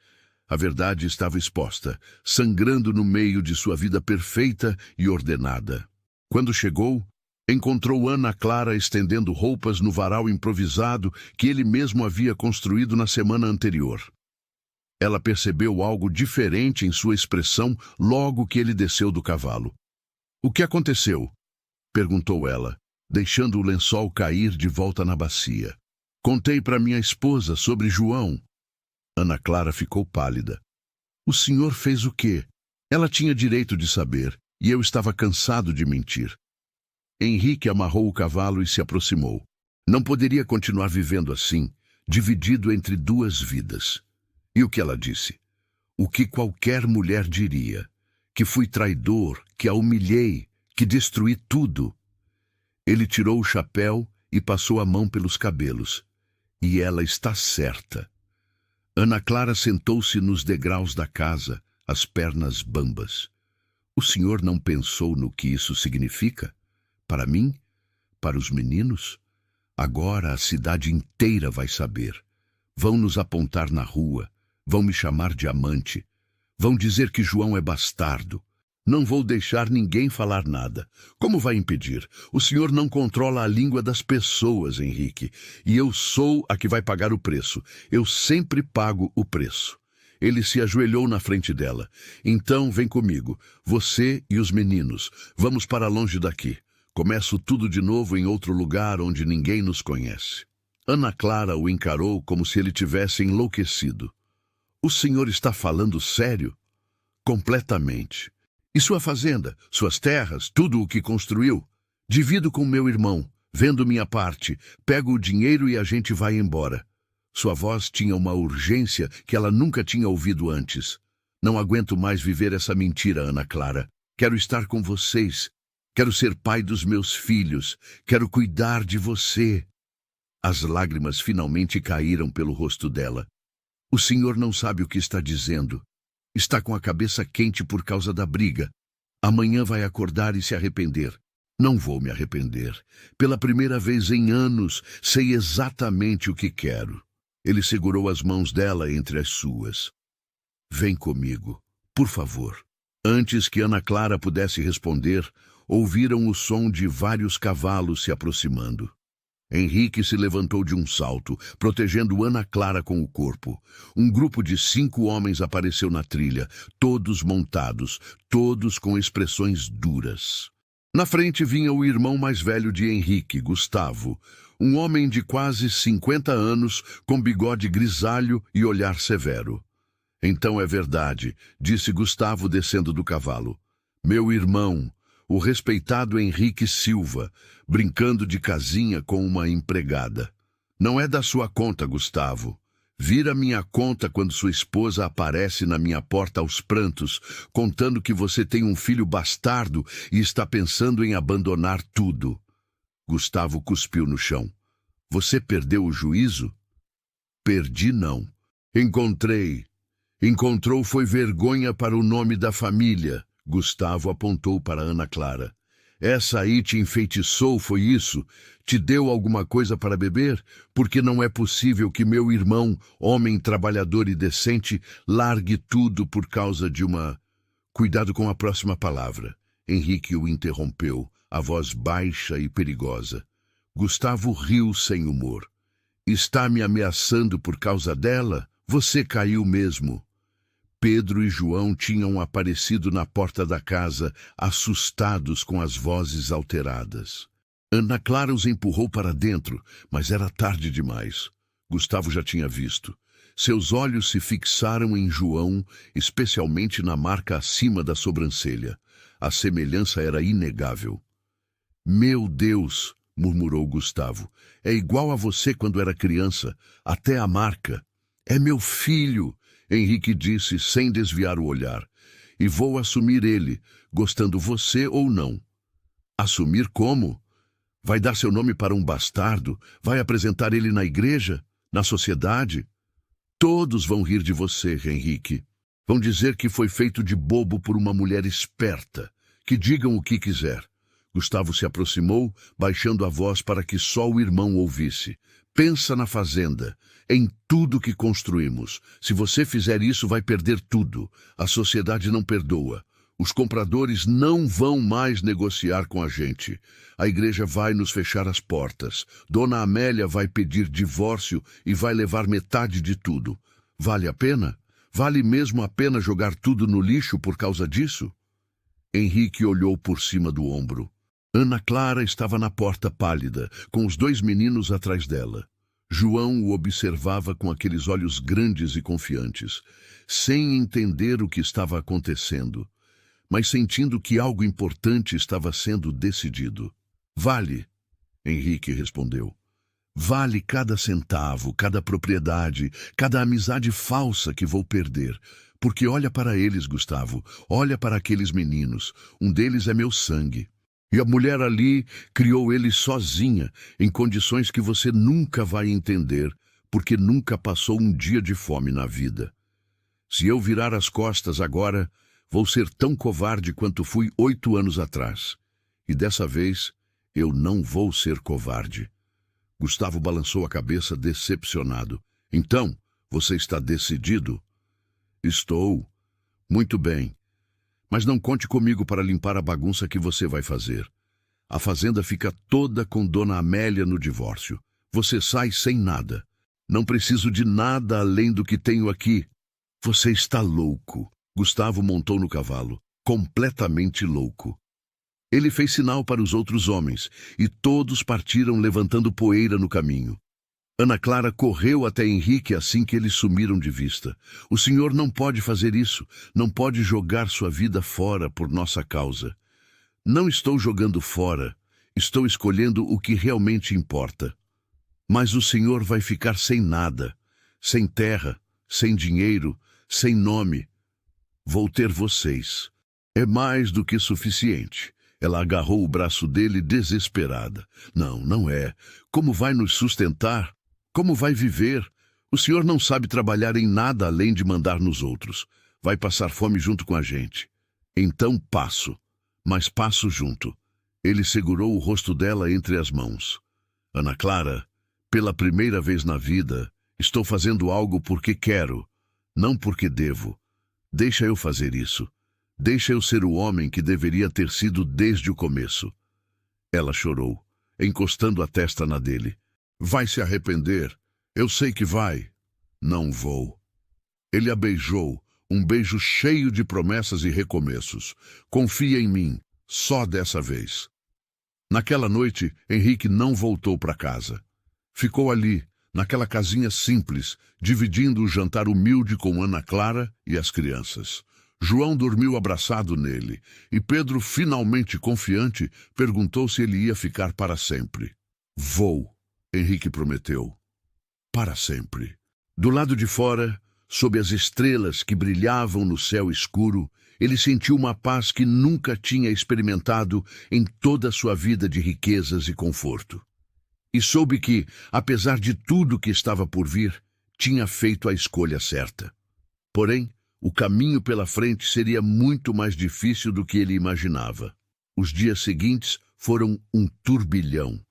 A verdade estava exposta, sangrando no meio de sua vida perfeita e ordenada. Quando chegou, encontrou Ana Clara estendendo roupas no varal improvisado que ele mesmo havia construído na semana anterior. Ela percebeu algo diferente em sua expressão logo que ele desceu do cavalo. "O que aconteceu?" perguntou ela, deixando o lençol cair de volta na bacia. "Contei para minha esposa sobre João." Ana Clara ficou pálida. "O senhor fez o quê?" Ela tinha direito de saber, e eu estava cansado de mentir. Henrique amarrou o cavalo e se aproximou. Não poderia continuar vivendo assim, dividido entre 2 vidas. E o que ela disse? O que qualquer mulher diria: que fui traidor, que a humilhei, que destruí tudo. Ele tirou o chapéu e passou a mão pelos cabelos. "E ela está certa." Ana Clara sentou-se nos degraus da casa, as pernas bambas. "O senhor não pensou no que isso significa? Para mim? Para os meninos? Agora a cidade inteira vai saber. Vão nos apontar na rua, vão me chamar de amante, vão dizer que João é bastardo. Não vou deixar ninguém falar nada. Como vai impedir? O senhor não controla a língua das pessoas, Henrique, e eu sou a que vai pagar o preço. Eu sempre pago o preço." Ele se ajoelhou na frente dela. "Então vem comigo, você e os meninos. Vamos para longe daqui. Começo tudo de novo em outro lugar onde ninguém nos conhece. Ana Clara o encarou como se ele tivesse enlouquecido. O senhor está falando sério? Completamente. E sua fazenda, suas terras, tudo o que construiu? Divido com meu irmão, vendo minha parte, pego o dinheiro e a gente vai embora. Sua voz tinha uma urgência que ela nunca tinha ouvido antes. Não aguento mais viver essa mentira, Ana Clara. Quero estar com vocês. Quero ser pai dos meus filhos. Quero cuidar de você. As lágrimas finalmente caíram pelo rosto dela. O senhor não sabe o que está dizendo. Está com a cabeça quente por causa da briga. Amanhã vai acordar e se arrepender. Não vou me arrepender. Pela primeira vez em anos, sei exatamente o que quero. Ele segurou as mãos dela entre as suas. Vem comigo, por favor. Antes que Ana Clara pudesse responder, ouviram o som de vários cavalos se aproximando. Henrique se levantou de um salto, protegendo Ana Clara com o corpo. Um grupo de 5 homens apareceu na trilha, todos montados, todos com expressões duras. Na frente vinha o irmão mais velho de Henrique, Gustavo, um homem de quase 50 anos, com bigode grisalho e olhar severo. Então é verdade, disse Gustavo descendo do cavalo. Meu irmão, o respeitado Henrique Silva, brincando de casinha com uma empregada. Não é da sua conta, Gustavo. Vira minha conta quando sua esposa aparece na minha porta aos prantos, contando que você tem um filho bastardo e está pensando em abandonar tudo. Gustavo cuspiu no chão. Você perdeu o juízo? Perdi não. Encontrei. Encontrou foi vergonha para o nome da família. Gustavo apontou para Ana Clara. Essa aí te enfeitiçou, foi isso? Te deu alguma coisa para beber? Porque não é possível que meu irmão, homem trabalhador e decente, largue tudo por causa de uma... Cuidado com a próxima palavra. Henrique o interrompeu, a voz baixa e perigosa. Gustavo riu sem humor. Está me ameaçando por causa dela? Você caiu mesmo. Pedro e João tinham aparecido na porta da casa, assustados com as vozes alteradas. Ana Clara os empurrou para dentro, mas era tarde demais. Gustavo já tinha visto. Seus olhos se fixaram em João, especialmente na marca acima da sobrancelha. A semelhança era inegável. Meu Deus, murmurou Gustavo, é igual a você quando era criança, até a marca. É meu filho, Henrique disse sem desviar o olhar. E vou assumir ele, gostando você ou não. Assumir como? Vai dar seu nome para um bastardo? Vai apresentar ele na igreja? Na sociedade? Todos vão rir de você, Henrique. Vão dizer que foi feito de bobo por uma mulher esperta. Que digam o que quiser. Gustavo se aproximou, baixando a voz para que só o irmão ouvisse. Pensa na fazenda, em tudo que construímos. Se você fizer isso, vai perder tudo. A sociedade não perdoa. Os compradores não vão mais negociar com a gente. A igreja vai nos fechar as portas. Dona Amélia vai pedir divórcio e vai levar metade de tudo. Vale a pena? Vale mesmo a pena jogar tudo no lixo por causa disso? Henrique olhou por cima do ombro. Ana Clara estava na porta pálida, com os 2 meninos atrás dela. João o observava com aqueles olhos grandes e confiantes, sem entender o que estava acontecendo, mas sentindo que algo importante estava sendo decidido. Vale, Henrique respondeu. Vale cada centavo, cada propriedade, cada amizade falsa que vou perder. Porque olha para eles, Gustavo, olha para aqueles meninos. Um deles é meu sangue. E a mulher ali criou ele sozinha, em condições que você nunca vai entender, porque nunca passou um dia de fome na vida. Se eu virar as costas agora, vou ser tão covarde quanto fui 8 anos atrás. E dessa vez, eu não vou ser covarde. Gustavo balançou a cabeça decepcionado. Então, você está decidido? Estou. Muito bem. Mas não conte comigo para limpar a bagunça que você vai fazer. A fazenda fica toda com Dona Amélia no divórcio. Você sai sem nada. Não preciso de nada além do que tenho aqui. Você está louco. Gustavo montou no cavalo, completamente louco. Ele fez sinal para os outros homens, e todos partiram levantando poeira no caminho. Ana Clara correu até Henrique assim que eles sumiram de vista. O senhor não pode fazer isso, não pode jogar sua vida fora por nossa causa. Não estou jogando fora, estou escolhendo o que realmente importa. Mas o senhor vai ficar sem nada, sem terra, sem dinheiro, sem nome. Vou ter vocês. É mais do que suficiente. Ela agarrou o braço dele desesperada. Não, não é. Como vai nos sustentar? Como vai viver? O senhor não sabe trabalhar em nada além de mandar nos outros. Vai passar fome junto com a gente. Então passo, mas passo junto. Ele segurou o rosto dela entre as mãos. Ana Clara, pela primeira vez na vida, estou fazendo algo porque quero, não porque devo. Deixa eu fazer isso. Deixa eu ser o homem que deveria ter sido desde o começo. Ela chorou, encostando a testa na dele. Vai se arrepender. Eu sei que vai. Não vou. Ele a beijou, um beijo cheio de promessas e recomeços. Confia em mim, só dessa vez. Naquela noite, Henrique não voltou para casa. Ficou ali, naquela casinha simples, dividindo o jantar humilde com Ana Clara e as crianças. João dormiu abraçado nele, e Pedro, finalmente confiante, perguntou se ele ia ficar para sempre. Vou, Henrique prometeu. Para sempre. Do lado de fora, sob as estrelas que brilhavam no céu escuro, ele sentiu uma paz que nunca tinha experimentado em toda a sua vida de riquezas e conforto. E soube que, apesar de tudo que estava por vir, tinha feito a escolha certa. Porém, o caminho pela frente seria muito mais difícil do que ele imaginava. Os dias seguintes foram um turbilhão.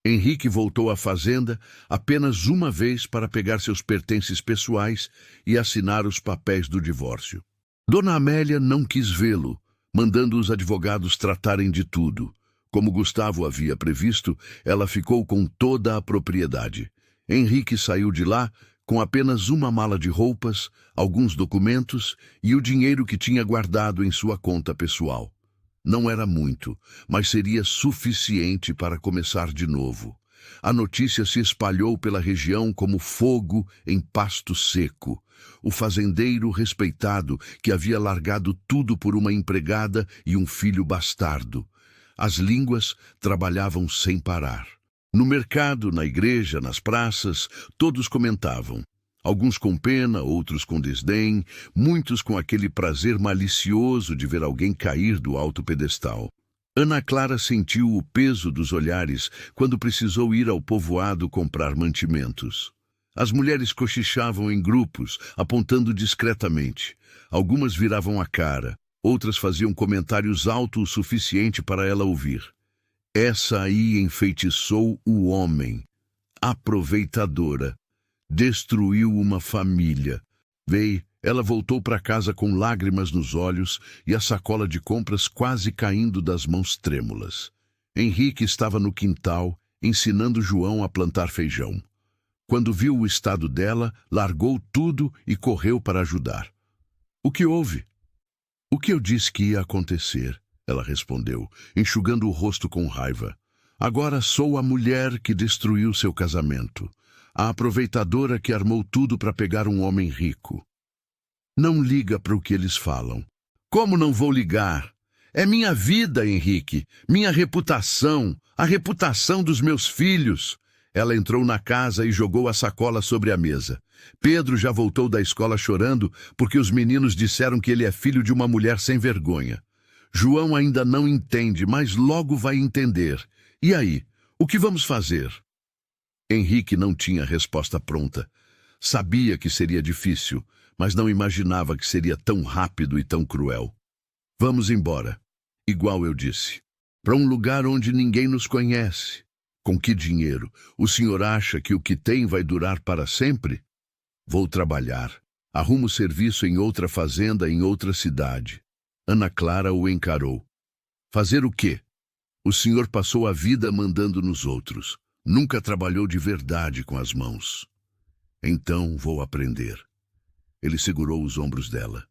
Henrique voltou à fazenda apenas uma vez para pegar seus pertences pessoais e assinar os papéis do divórcio. Dona Amélia não quis vê-lo, mandando os advogados tratarem de tudo. Como Gustavo havia previsto, ela ficou com toda a propriedade. Henrique saiu de lá com apenas uma mala de roupas, alguns documentos e o dinheiro que tinha guardado em sua conta pessoal. Não era muito, mas seria suficiente para começar de novo. A notícia se espalhou pela região como fogo em pasto seco. O fazendeiro respeitado que havia largado tudo por uma empregada e um filho bastardo. As línguas trabalhavam sem parar. No mercado, na igreja, nas praças, todos comentavam. Alguns com pena, outros com desdém, muitos com aquele prazer malicioso de ver alguém cair do alto pedestal. Ana Clara sentiu o peso dos olhares quando precisou ir ao povoado comprar mantimentos. As mulheres cochichavam em grupos, apontando discretamente. Algumas viravam a cara, outras faziam comentários alto o suficiente para ela ouvir. Essa aí enfeitiçou o homem. Aproveitadora. Destruiu uma família. Ela voltou para casa com lágrimas nos olhos e a sacola de compras quase caindo das mãos trêmulas. Henrique estava no quintal, ensinando João a plantar feijão. Quando viu o estado dela, largou tudo e correu para ajudar. O que houve? O que eu disse que ia acontecer? Ela respondeu, enxugando o rosto com raiva. Agora sou a mulher que destruiu seu casamento. A aproveitadora que armou tudo para pegar um homem rico. Não liga para o que eles falam. Como não vou ligar? É minha vida, Henrique, minha reputação, a reputação dos meus filhos. Ela entrou na casa e jogou a sacola sobre a mesa. Pedro já voltou da escola chorando porque os meninos disseram que ele é filho de uma mulher sem vergonha. João ainda não entende, mas logo vai entender. E aí, o que vamos fazer? Henrique não tinha resposta pronta. Sabia que seria difícil, mas não imaginava que seria tão rápido e tão cruel. Vamos embora, igual eu disse, para um lugar onde ninguém nos conhece. Com que dinheiro? O senhor acha que o que tem vai durar para sempre? Vou trabalhar. Arrumo serviço em outra fazenda, em outra cidade. Ana Clara o encarou. Fazer o quê? O senhor passou a vida mandando nos outros. Nunca trabalhou de verdade com as mãos. Então vou aprender. Ele segurou os ombros dela.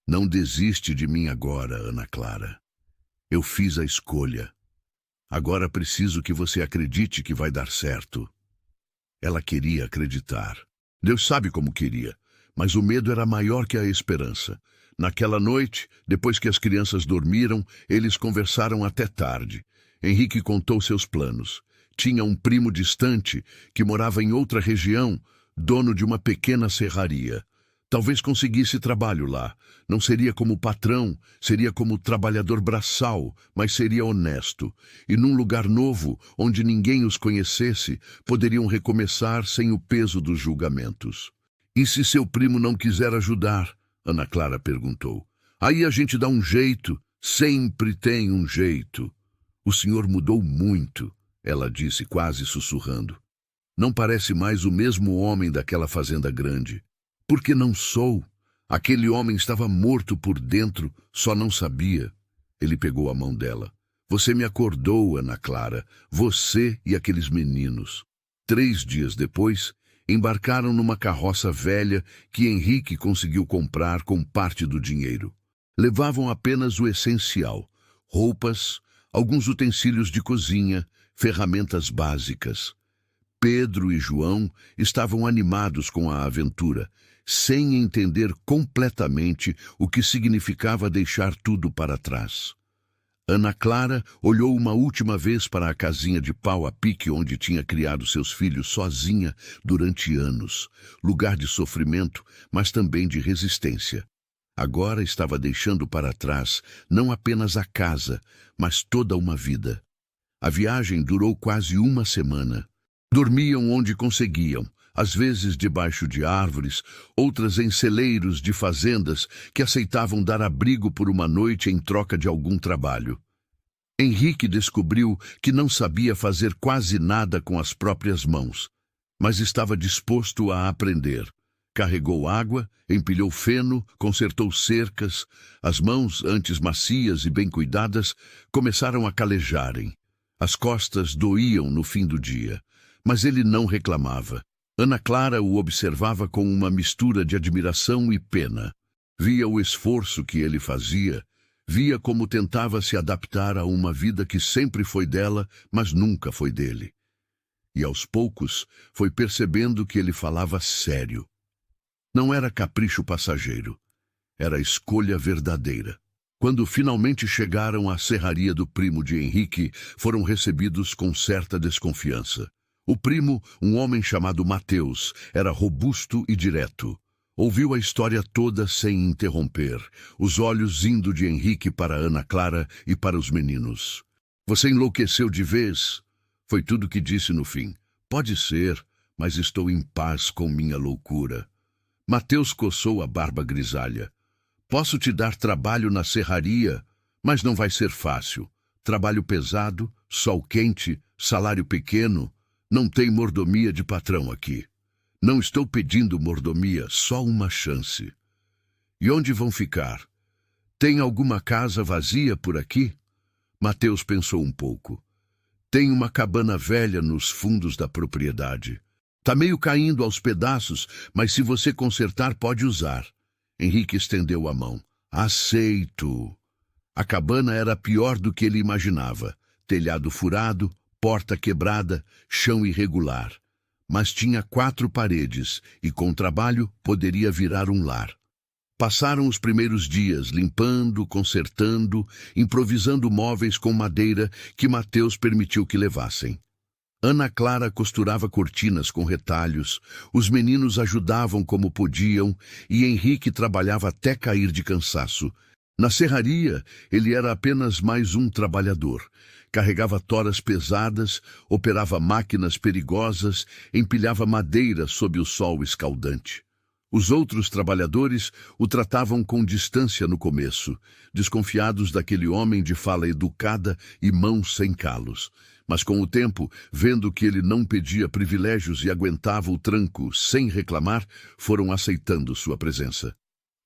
Não desiste de mim agora, Ana Clara. Eu fiz a escolha. Agora preciso que você acredite que vai dar certo. Ela queria acreditar. Deus sabe como queria, mas o medo era maior que a esperança. Naquela noite, depois que as crianças dormiram, eles conversaram até tarde. Henrique contou seus planos. Tinha um primo distante que morava em outra região, dono de uma pequena serraria. Talvez conseguisse trabalho lá. Não seria como patrão, seria como trabalhador braçal, mas seria honesto. E num lugar novo, onde ninguém os conhecesse, poderiam recomeçar sem o peso dos julgamentos. E se seu primo não quiser ajudar? Ana Clara perguntou. Aí a gente dá um jeito, sempre tem um jeito. O senhor mudou muito, ela disse quase sussurrando. Não parece mais o mesmo homem daquela fazenda grande. Porque não sou. Aquele homem estava morto por dentro, só não sabia. Ele pegou a mão dela. Você me acordou, Ana Clara. Você e aqueles meninos. 3 dias depois, embarcaram numa carroça velha que Henrique conseguiu comprar com parte do dinheiro. Levavam apenas o essencial: roupas, alguns utensílios de cozinha, ferramentas básicas. Pedro e João estavam animados com a aventura, sem entender completamente o que significava deixar tudo para trás. Ana Clara olhou uma última vez para a casinha de pau a pique onde tinha criado seus filhos sozinha durante anos, lugar de sofrimento, mas também de resistência. Agora estava deixando para trás não apenas a casa, mas toda uma vida. A viagem durou quase uma semana. Dormiam onde conseguiam, às vezes debaixo de árvores, outras em celeiros de fazendas que aceitavam dar abrigo por uma noite em troca de algum trabalho. Henrique descobriu que não sabia fazer quase nada com as próprias mãos, mas estava disposto a aprender. Carregou água, empilhou feno, consertou cercas. As mãos, antes macias e bem cuidadas, começaram a calejarem. As costas doíam no fim do dia, mas ele não reclamava. Ana Clara o observava com uma mistura de admiração e pena. Via o esforço que ele fazia, via como tentava se adaptar a uma vida que sempre foi dela, mas nunca foi dele. E aos poucos foi percebendo que ele falava sério. Não era capricho passageiro, era escolha verdadeira. Quando finalmente chegaram à serraria do primo de Henrique, foram recebidos com certa desconfiança. O primo, um homem chamado Mateus, era robusto e direto. Ouviu a história toda sem interromper, os olhos indo de Henrique para Ana Clara e para os meninos. Você enlouqueceu de vez? Foi tudo que disse no fim. Pode ser, mas estou em paz com minha loucura. Mateus coçou a barba grisalha. Posso te dar trabalho na serraria, mas não vai ser fácil. Trabalho pesado, sol quente, salário pequeno. Não tem mordomia de patrão aqui. Não estou pedindo mordomia, só uma chance. E onde vão ficar? Tem alguma casa vazia por aqui? Mateus pensou um pouco. Tem uma cabana velha nos fundos da propriedade. Tá meio caindo aos pedaços, mas se você consertar, pode usar. Henrique estendeu a mão. Aceito. A cabana era pior do que ele imaginava. Telhado furado, porta quebrada, chão irregular. Mas tinha 4 paredes e, com trabalho, poderia virar um lar. Passaram os primeiros dias limpando, consertando, improvisando móveis com madeira que Mateus permitiu que levassem. Ana Clara costurava cortinas com retalhos, os meninos ajudavam como podiam e Henrique trabalhava até cair de cansaço. Na serraria, ele era apenas mais um trabalhador. Carregava toras pesadas, operava máquinas perigosas, empilhava madeira sob o sol escaldante. Os outros trabalhadores o tratavam com distância no começo, desconfiados daquele homem de fala educada e mãos sem calos. Mas com o tempo, vendo que ele não pedia privilégios e aguentava o tranco sem reclamar, foram aceitando sua presença.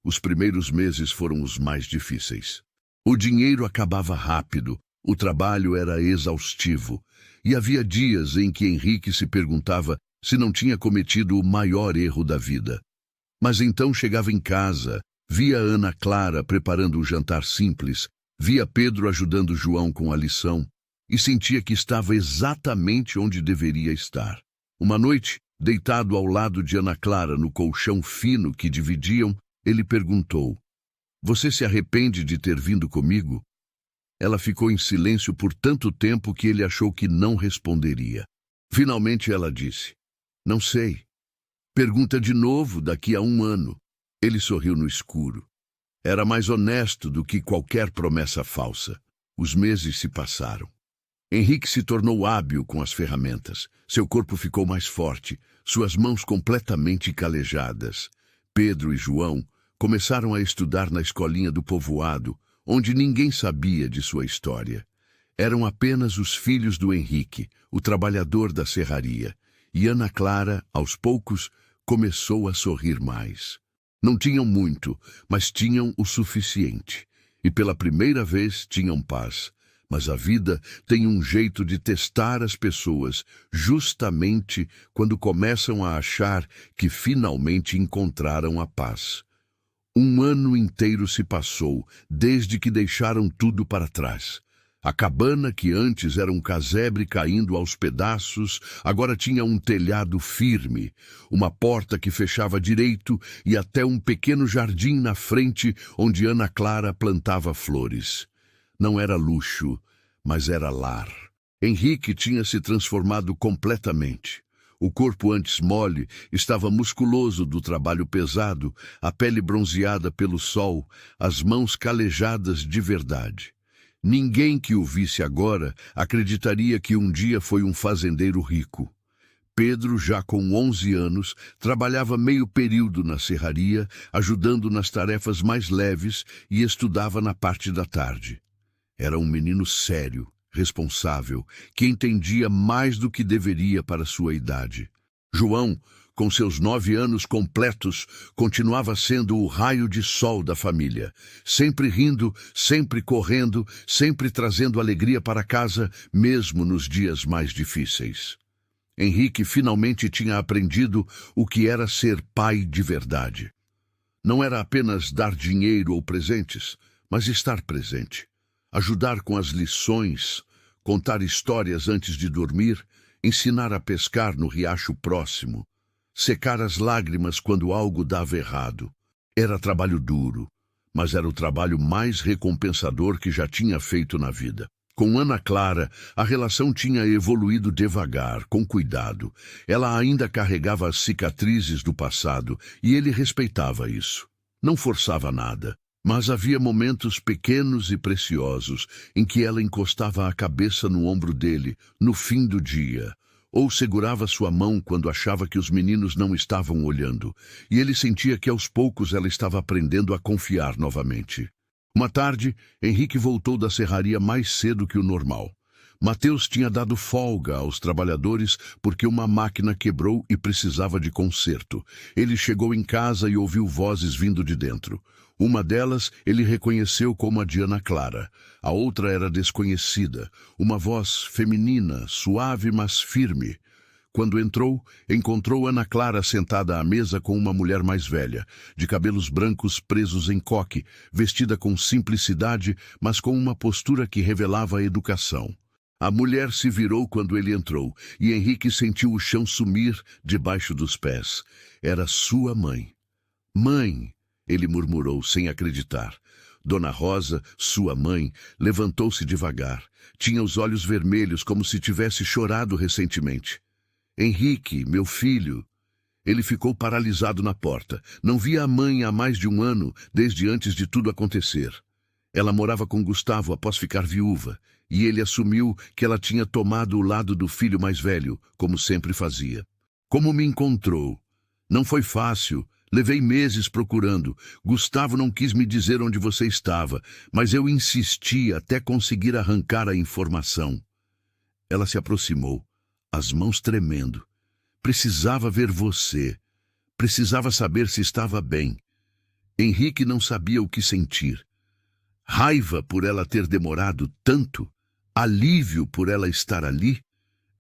Os primeiros meses foram os mais difíceis. O dinheiro acabava rápido, o trabalho era exaustivo, e havia dias em que Henrique se perguntava se não tinha cometido o maior erro da vida. Mas então chegava em casa, via Ana Clara preparando um jantar simples, Via Pedro ajudando João com a lição e sentia que estava exatamente onde deveria estar. Uma noite, deitado ao lado de Ana Clara no colchão fino que dividiam, ele perguntou: "Você se arrepende de ter vindo comigo?" Ela ficou em silêncio por tanto tempo que ele achou que não responderia. Finalmente ela disse: "Não sei. Pergunta de novo daqui a 1 ano." Ele sorriu no escuro. Era mais honesto do que qualquer promessa falsa. Os meses se passaram. Henrique se tornou hábil com as ferramentas. Seu corpo ficou mais forte, suas mãos completamente calejadas. Pedro e João começaram a estudar na escolinha do povoado, onde ninguém sabia de sua história. Eram apenas os filhos do Henrique, o trabalhador da serraria. E Ana Clara, aos poucos, começou a sorrir mais. Não tinham muito, mas tinham o suficiente. E pela primeira vez tinham paz. Mas a vida tem um jeito de testar as pessoas, justamente quando começam a achar que finalmente encontraram a paz. 1 ano inteiro se passou, desde que deixaram tudo para trás. A cabana, que antes era um casebre caindo aos pedaços, agora tinha um telhado firme, uma porta que fechava direito e até um pequeno jardim na frente onde Ana Clara plantava flores. Não era luxo, mas era lar. Henrique tinha se transformado completamente. O corpo antes mole estava musculoso do trabalho pesado, a pele bronzeada pelo sol, as mãos calejadas de verdade. Ninguém que o visse agora acreditaria que um dia foi um fazendeiro rico. Pedro, já com 11 anos, trabalhava meio período na serraria, ajudando nas tarefas mais leves e estudava na parte da tarde. Era um menino sério, responsável, que entendia mais do que deveria para sua idade. João, com seus 9 anos completos, continuava sendo o raio de sol da família, sempre rindo, sempre correndo, sempre trazendo alegria para casa, mesmo nos dias mais difíceis. Henrique finalmente tinha aprendido o que era ser pai de verdade. Não era apenas dar dinheiro ou presentes, mas estar presente. Ajudar com as lições, contar histórias antes de dormir, ensinar a pescar no riacho próximo, secar as lágrimas quando algo dava errado. Era trabalho duro, mas era o trabalho mais recompensador que já tinha feito na vida. Com Ana Clara, a relação tinha evoluído devagar, com cuidado. Ela ainda carregava as cicatrizes do passado e ele respeitava isso. Não forçava nada, mas havia momentos pequenos e preciosos em que ela encostava a cabeça no ombro dele, no fim do dia, ou segurava sua mão quando achava que os meninos não estavam olhando, e ele sentia que aos poucos ela estava aprendendo a confiar novamente. Uma tarde, Henrique voltou da serraria mais cedo que o normal. Mateus tinha dado folga aos trabalhadores porque uma máquina quebrou e precisava de conserto. Ele chegou em casa e ouviu vozes vindo de dentro. Uma delas ele reconheceu como a de Ana Clara. A outra era desconhecida, uma voz feminina, suave mas firme. Quando entrou, encontrou Ana Clara sentada à mesa com uma mulher mais velha, de cabelos brancos presos em coque, vestida com simplicidade, mas com uma postura que revelava a educação. A mulher se virou quando ele entrou, e Henrique sentiu o chão sumir debaixo dos pés. Era sua mãe. "Mãe!" ele murmurou, sem acreditar. Dona Rosa, sua mãe, levantou-se devagar. Tinha os olhos vermelhos, como se tivesse chorado recentemente. "Henrique, meu filho." Ele ficou paralisado na porta. Não via a mãe há mais de 1 ano, desde antes de tudo acontecer. Ela morava com Gustavo após ficar viúva, e ele assumiu que ela tinha tomado o lado do filho mais velho, como sempre fazia. "Como me encontrou?" "Não foi fácil. Levei meses procurando. Gustavo não quis me dizer onde você estava, mas eu insisti até conseguir arrancar a informação." Ela se aproximou, as mãos tremendo. "Precisava ver você. Precisava saber se estava bem." Henrique não sabia o que sentir. Raiva por ela ter demorado tanto? Alívio por ela estar ali?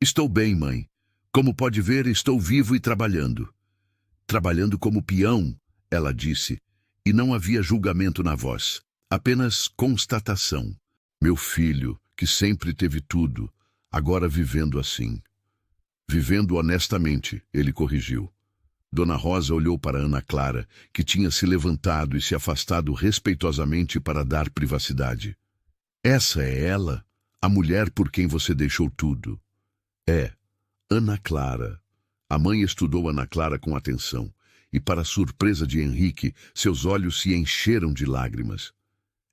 "Estou bem, mãe. Como pode ver, estou vivo e trabalhando." "Trabalhando como peão," ela disse, e não havia julgamento na voz. Apenas constatação. Meu filho, que sempre teve tudo, agora vivendo assim. Vivendo honestamente, ele corrigiu. Dona Rosa olhou para Ana Clara, que tinha se levantado e se afastado respeitosamente para dar privacidade. Essa é ela, a mulher por quem você deixou tudo. É, Ana Clara. A mãe estudou Ana Clara com atenção, e para surpresa de Henrique, seus olhos se encheram de lágrimas.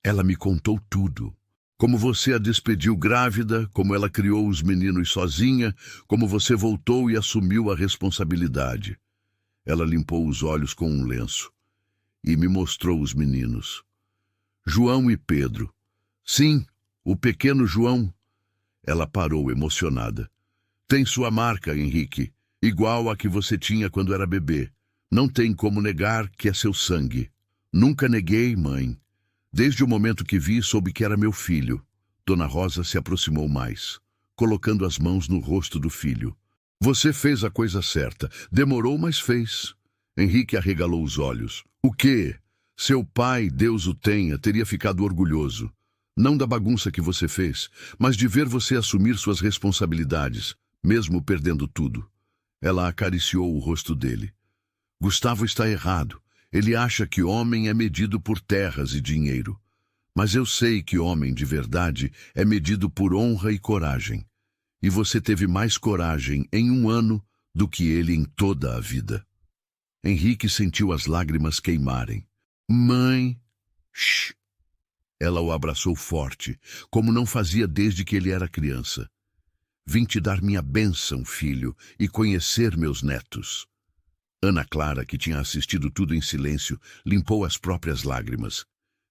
Ela me contou tudo. Como você a despediu grávida, como ela criou os meninos sozinha, como você voltou e assumiu a responsabilidade. Ela limpou os olhos com um lenço e me mostrou os meninos. João e Pedro. Sim, o pequeno João. Ela parou emocionada. Tem sua marca, Henrique, igual a que você tinha quando era bebê. Não tem como negar que é seu sangue. Nunca neguei, mãe. Desde o momento que vi, soube que era meu filho. Dona Rosa se aproximou mais, colocando as mãos no rosto do filho. Você fez a coisa certa. Demorou, mas fez. Henrique arregalou os olhos. O quê? Seu pai, Deus o tenha, teria ficado orgulhoso. Não da bagunça que você fez, mas de ver você assumir suas responsabilidades, mesmo perdendo tudo. Ela acariciou o rosto dele. Gustavo está errado. Ele acha que homem é medido por terras e dinheiro. Mas eu sei que homem de verdade é medido por honra e coragem. E você teve mais coragem em um ano do que ele em toda a vida. Henrique sentiu as lágrimas queimarem. Mãe! Shh! Ela o abraçou forte, como não fazia desde que ele era criança. Vim te dar minha bênção, filho, e conhecer meus netos. Ana Clara, que tinha assistido tudo em silêncio, limpou as próprias lágrimas.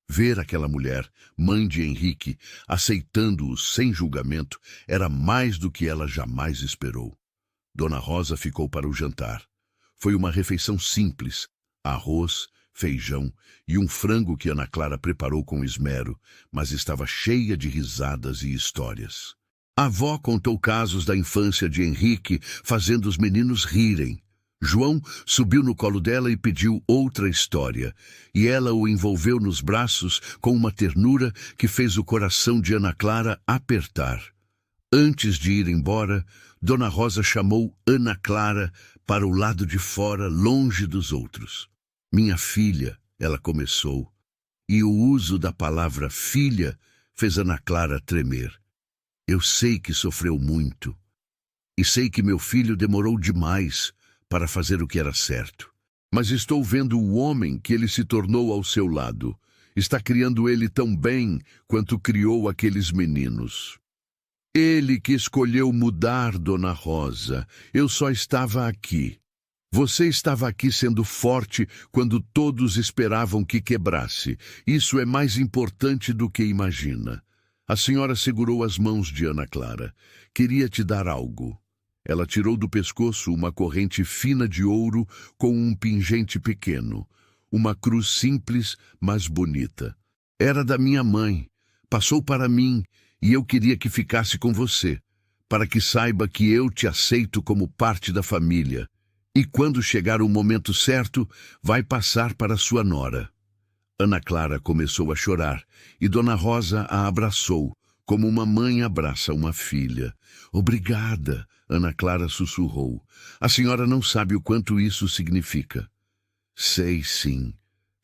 Ver aquela mulher, mãe de Henrique, aceitando-o sem julgamento, era mais do que ela jamais esperou. Dona Rosa ficou para o jantar. Foi uma refeição simples, arroz, feijão e um frango que Ana Clara preparou com esmero, mas estava cheia de risadas e histórias. A avó contou casos da infância de Henrique, fazendo os meninos rirem. João subiu no colo dela e pediu outra história, e ela o envolveu nos braços com uma ternura que fez o coração de Ana Clara apertar. Antes de ir embora, Dona Rosa chamou Ana Clara para o lado de fora, longe dos outros. Minha filha, ela começou, e o uso da palavra filha fez Ana Clara tremer. Eu sei que sofreu muito, e sei que meu filho demorou demais para fazer o que era certo. Mas estou vendo o homem que ele se tornou ao seu lado. Está criando ele tão bem quanto criou aqueles meninos. Ele que escolheu mudar, Dona Rosa. Eu só estava aqui. Você estava aqui sendo forte quando todos esperavam que quebrasse. Isso é mais importante do que imagina. A senhora segurou as mãos de Ana Clara. Queria te dar algo. Ela tirou do pescoço uma corrente fina de ouro com um pingente pequeno. Uma cruz simples, mas bonita. Era da minha mãe. Passou para mim, e eu queria que ficasse com você, para que saiba que eu te aceito como parte da família. E quando chegar o momento certo, vai passar para sua nora. Ana Clara começou a chorar, e Dona Rosa a abraçou, como uma mãe abraça uma filha. Obrigada, Ana Clara sussurrou. A senhora não sabe o quanto isso significa. Sei sim,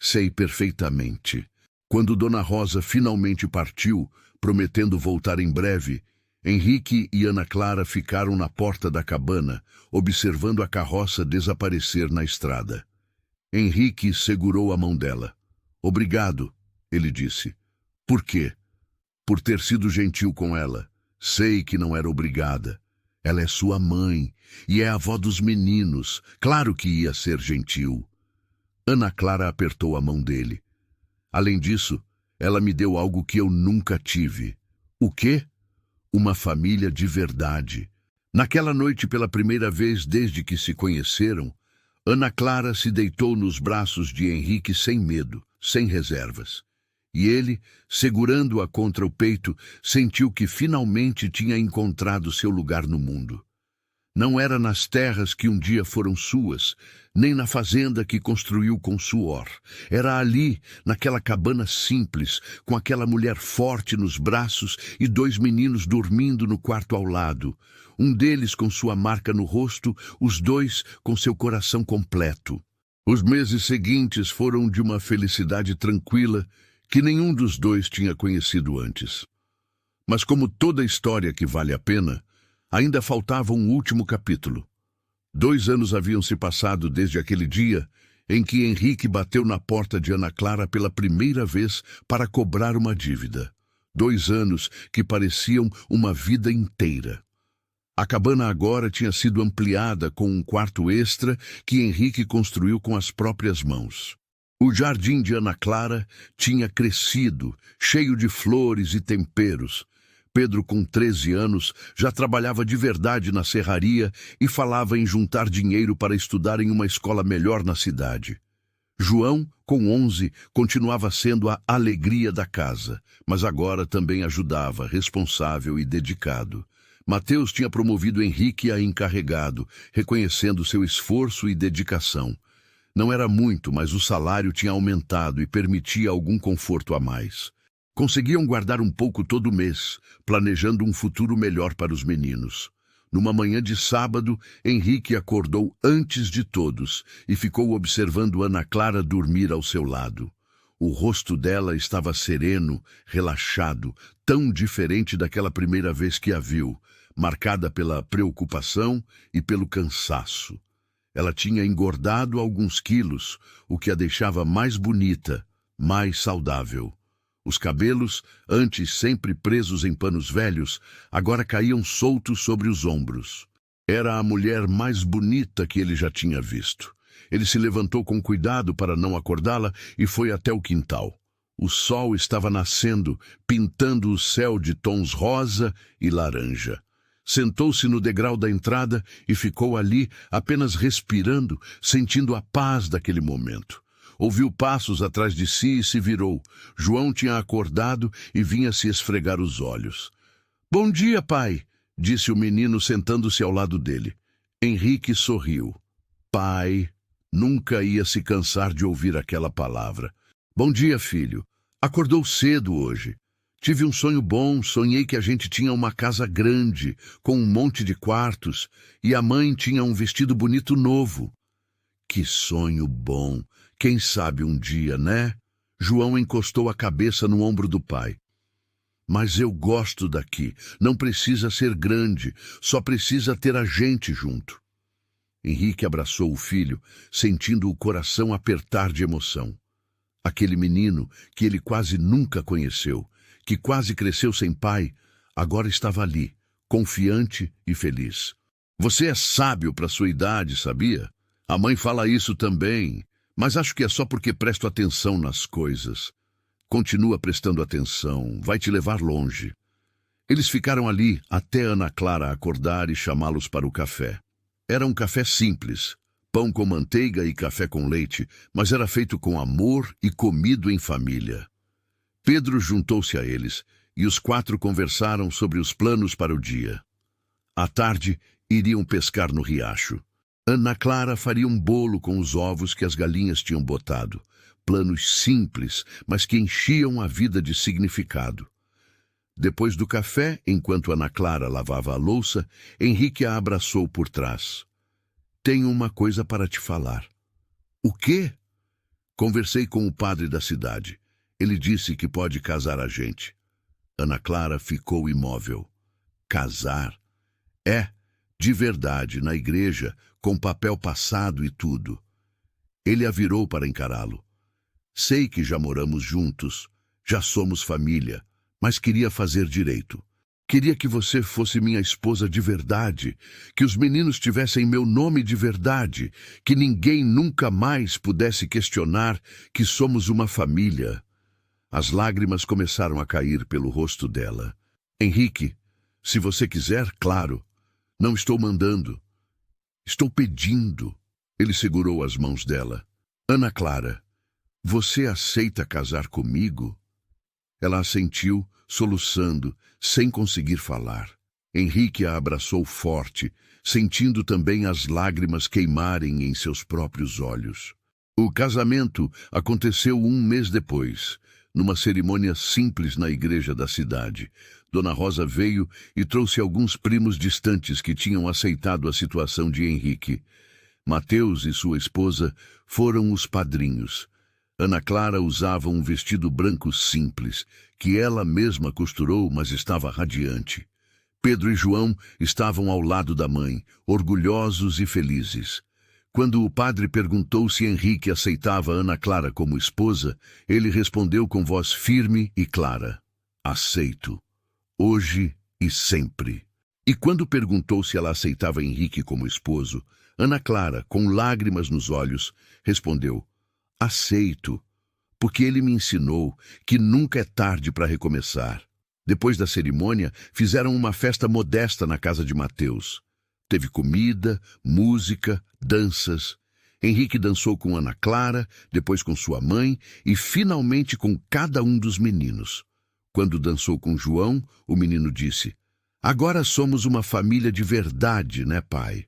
sei perfeitamente. Quando Dona Rosa finalmente partiu, prometendo voltar em breve, Henrique e Ana Clara ficaram na porta da cabana, observando a carroça desaparecer na estrada. Henrique segurou a mão dela. Obrigado, ele disse. Por quê? Por ter sido gentil com ela. Sei que não era obrigada. Ela é sua mãe e é a avó dos meninos. Claro que ia ser gentil. Ana Clara apertou a mão dele. Além disso, ela me deu algo que eu nunca tive. O quê? Uma família de verdade. Naquela noite, pela primeira vez desde que se conheceram, Ana Clara se deitou nos braços de Henrique sem medo, sem reservas. E ele, segurando-a contra o peito, sentiu que finalmente tinha encontrado seu lugar no mundo. Não era nas terras que um dia foram suas, nem na fazenda que construiu com suor. Era ali, naquela cabana simples, com aquela mulher forte nos braços e 2 meninos dormindo no quarto ao lado. Um deles com sua marca no rosto, os 2 com seu coração completo. Os meses seguintes foram de uma felicidade tranquila que nenhum dos 2 tinha conhecido antes. Mas como toda história que vale a pena, ainda faltava um último capítulo. 2 anos haviam se passado desde aquele dia em que Henrique bateu na porta de Ana Clara pela primeira vez para cobrar uma dívida. 2 anos que pareciam uma vida inteira. A cabana agora tinha sido ampliada com um quarto extra que Henrique construiu com as próprias mãos. O jardim de Ana Clara tinha crescido, cheio de flores e temperos. Pedro, com 13 anos, já trabalhava de verdade na serraria e falava em juntar dinheiro para estudar em uma escola melhor na cidade. João, com 11, continuava sendo a alegria da casa, mas agora também ajudava, responsável e dedicado. Mateus tinha promovido Henrique a encarregado, reconhecendo seu esforço e dedicação. Não era muito, mas o salário tinha aumentado e permitia algum conforto a mais. Conseguiam guardar um pouco todo mês, planejando um futuro melhor para os meninos. Numa manhã de sábado, Henrique acordou antes de todos e ficou observando Ana Clara dormir ao seu lado. O rosto dela estava sereno, relaxado, tão diferente daquela primeira vez que a viu, marcada pela preocupação e pelo cansaço. Ela tinha engordado alguns quilos, o que a deixava mais bonita, mais saudável. Os cabelos, antes sempre presos em panos velhos, agora caíam soltos sobre os ombros. Era a mulher mais bonita que ele já tinha visto. Ele se levantou com cuidado para não acordá-la e foi até o quintal. O sol estava nascendo, pintando o céu de tons rosa e laranja. Sentou-se no degrau da entrada e ficou ali, apenas respirando, sentindo a paz daquele momento. Ouviu passos atrás de si e se virou. João tinha acordado e vinha se esfregar os olhos. "Bom dia, pai", disse o menino sentando-se ao lado dele. Henrique sorriu. Pai, nunca ia se cansar de ouvir aquela palavra. "Bom dia, filho. Acordou cedo hoje. Tive um sonho bom, sonhei que a gente tinha uma casa grande, com um monte de quartos, e a mãe tinha um vestido bonito novo." "Que sonho bom! Quem sabe um dia, né?" João encostou a cabeça no ombro do pai. "Mas eu gosto daqui. Não precisa ser grande, só precisa ter a gente junto." Henrique abraçou o filho, sentindo o coração apertar de emoção. Aquele menino que ele quase nunca conheceu, que quase cresceu sem pai, agora estava ali, confiante e feliz. "Você é sábio para sua idade, sabia? A mãe fala isso também. Mas acho que é só porque presto atenção nas coisas. Continua prestando atenção, vai te levar longe." Eles ficaram ali até Ana Clara acordar e chamá-los para o café. Era um café simples, pão com manteiga e café com leite, mas era feito com amor e comido em família. Pedro juntou-se a eles e os 4 conversaram sobre os planos para o dia. À tarde, iriam pescar no riacho. Ana Clara faria um bolo com os ovos que as galinhas tinham botado. Planos simples, mas que enchiam a vida de significado. Depois do café, enquanto Ana Clara lavava a louça, Henrique a abraçou por trás. "Tenho uma coisa para te falar." "O quê?" "Conversei com o padre da cidade. Ele disse que pode casar a gente." Ana Clara ficou imóvel. "Casar?" "É, de verdade, na igreja, com papel passado e tudo." Ele a virou para encará-lo. "Sei que já moramos juntos, já somos família, mas queria fazer direito. Queria que você fosse minha esposa de verdade, que os meninos tivessem meu nome de verdade, que ninguém nunca mais pudesse questionar que somos uma família." As lágrimas começaram a cair pelo rosto dela. "Henrique, se você quiser, claro. Não estou mandando. Estou pedindo." Ele segurou as mãos dela. "Ana Clara, você aceita casar comigo?" Ela assentiu, soluçando, sem conseguir falar. Henrique a abraçou forte, sentindo também as lágrimas queimarem em seus próprios olhos. O casamento aconteceu um mês depois, numa cerimônia simples na igreja da cidade. Dona Rosa veio e trouxe alguns primos distantes que tinham aceitado a situação de Henrique. Mateus e sua esposa foram os padrinhos. Ana Clara usava um vestido branco simples, que ela mesma costurou, mas estava radiante. Pedro e João estavam ao lado da mãe, orgulhosos e felizes. Quando o padre perguntou se Henrique aceitava Ana Clara como esposa, ele respondeu com voz firme e clara: aceito, hoje e sempre. E quando perguntou se ela aceitava Henrique como esposo, Ana Clara, com lágrimas nos olhos, respondeu: aceito, porque ele me ensinou que nunca é tarde para recomeçar. Depois da cerimônia, fizeram uma festa modesta na casa de Mateus. Teve comida, música, danças. Henrique dançou com Ana Clara, depois com sua mãe e finalmente com cada um dos meninos. Quando dançou com João, o menino disse: agora somos uma família de verdade, né, pai?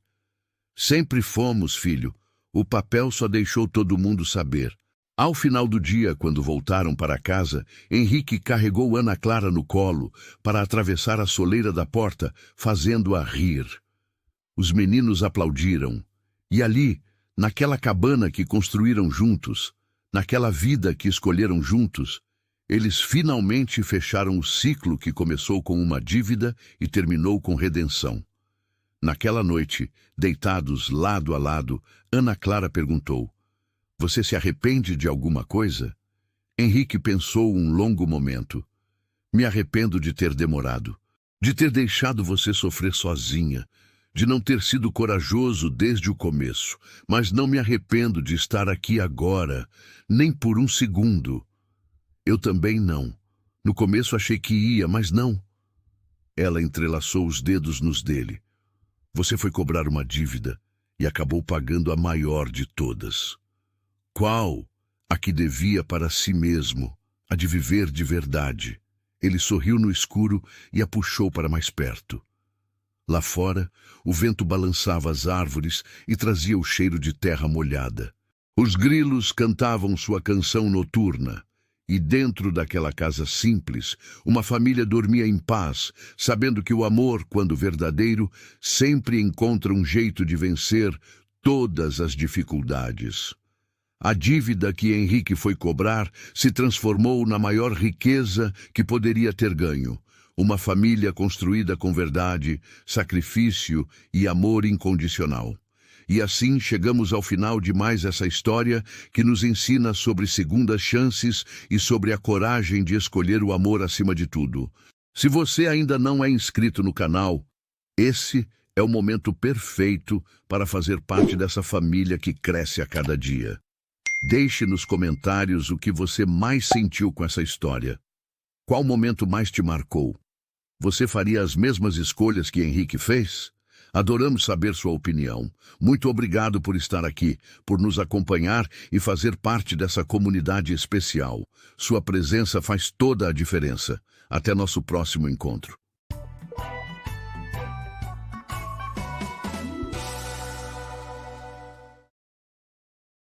Sempre fomos, filho. O papel só deixou todo mundo saber. Ao final do dia, quando voltaram para casa, Henrique carregou Ana Clara no colo para atravessar a soleira da porta, fazendo-a rir. Os meninos aplaudiram. E ali, naquela cabana que construíram juntos, naquela vida que escolheram juntos, eles finalmente fecharam o ciclo que começou com uma dívida e terminou com redenção. Naquela noite, deitados lado a lado, Ana Clara perguntou: você se arrepende de alguma coisa? Henrique pensou um longo momento. Me arrependo de ter demorado, de ter deixado você sofrer sozinha, de não ter sido corajoso desde o começo, mas não me arrependo de estar aqui agora, nem por um segundo. Eu também não. No começo achei que ia, mas não. Ela entrelaçou os dedos nos dele. Você foi cobrar uma dívida e acabou pagando a maior de todas. Qual? A que devia para si mesmo, a de viver de verdade. Ele sorriu no escuro e a puxou para mais perto. Lá fora, o vento balançava as árvores e trazia o cheiro de terra molhada. Os grilos cantavam sua canção noturna. E dentro daquela casa simples, uma família dormia em paz, sabendo que o amor, quando verdadeiro, sempre encontra um jeito de vencer todas as dificuldades. A dívida que Henrique foi cobrar se transformou na maior riqueza que poderia ter ganho. Uma família construída com verdade, sacrifício e amor incondicional. E assim chegamos ao final de mais essa história que nos ensina sobre segundas chances e sobre a coragem de escolher o amor acima de tudo. Se você ainda não é inscrito no canal, esse é o momento perfeito para fazer parte dessa família que cresce a cada dia. Deixe nos comentários o que você mais sentiu com essa história. Qual momento mais te marcou? Você faria as mesmas escolhas que Henrique fez? Adoramos saber sua opinião. Muito obrigado por estar aqui, por nos acompanhar e fazer parte dessa comunidade especial. Sua presença faz toda a diferença. Até nosso próximo encontro.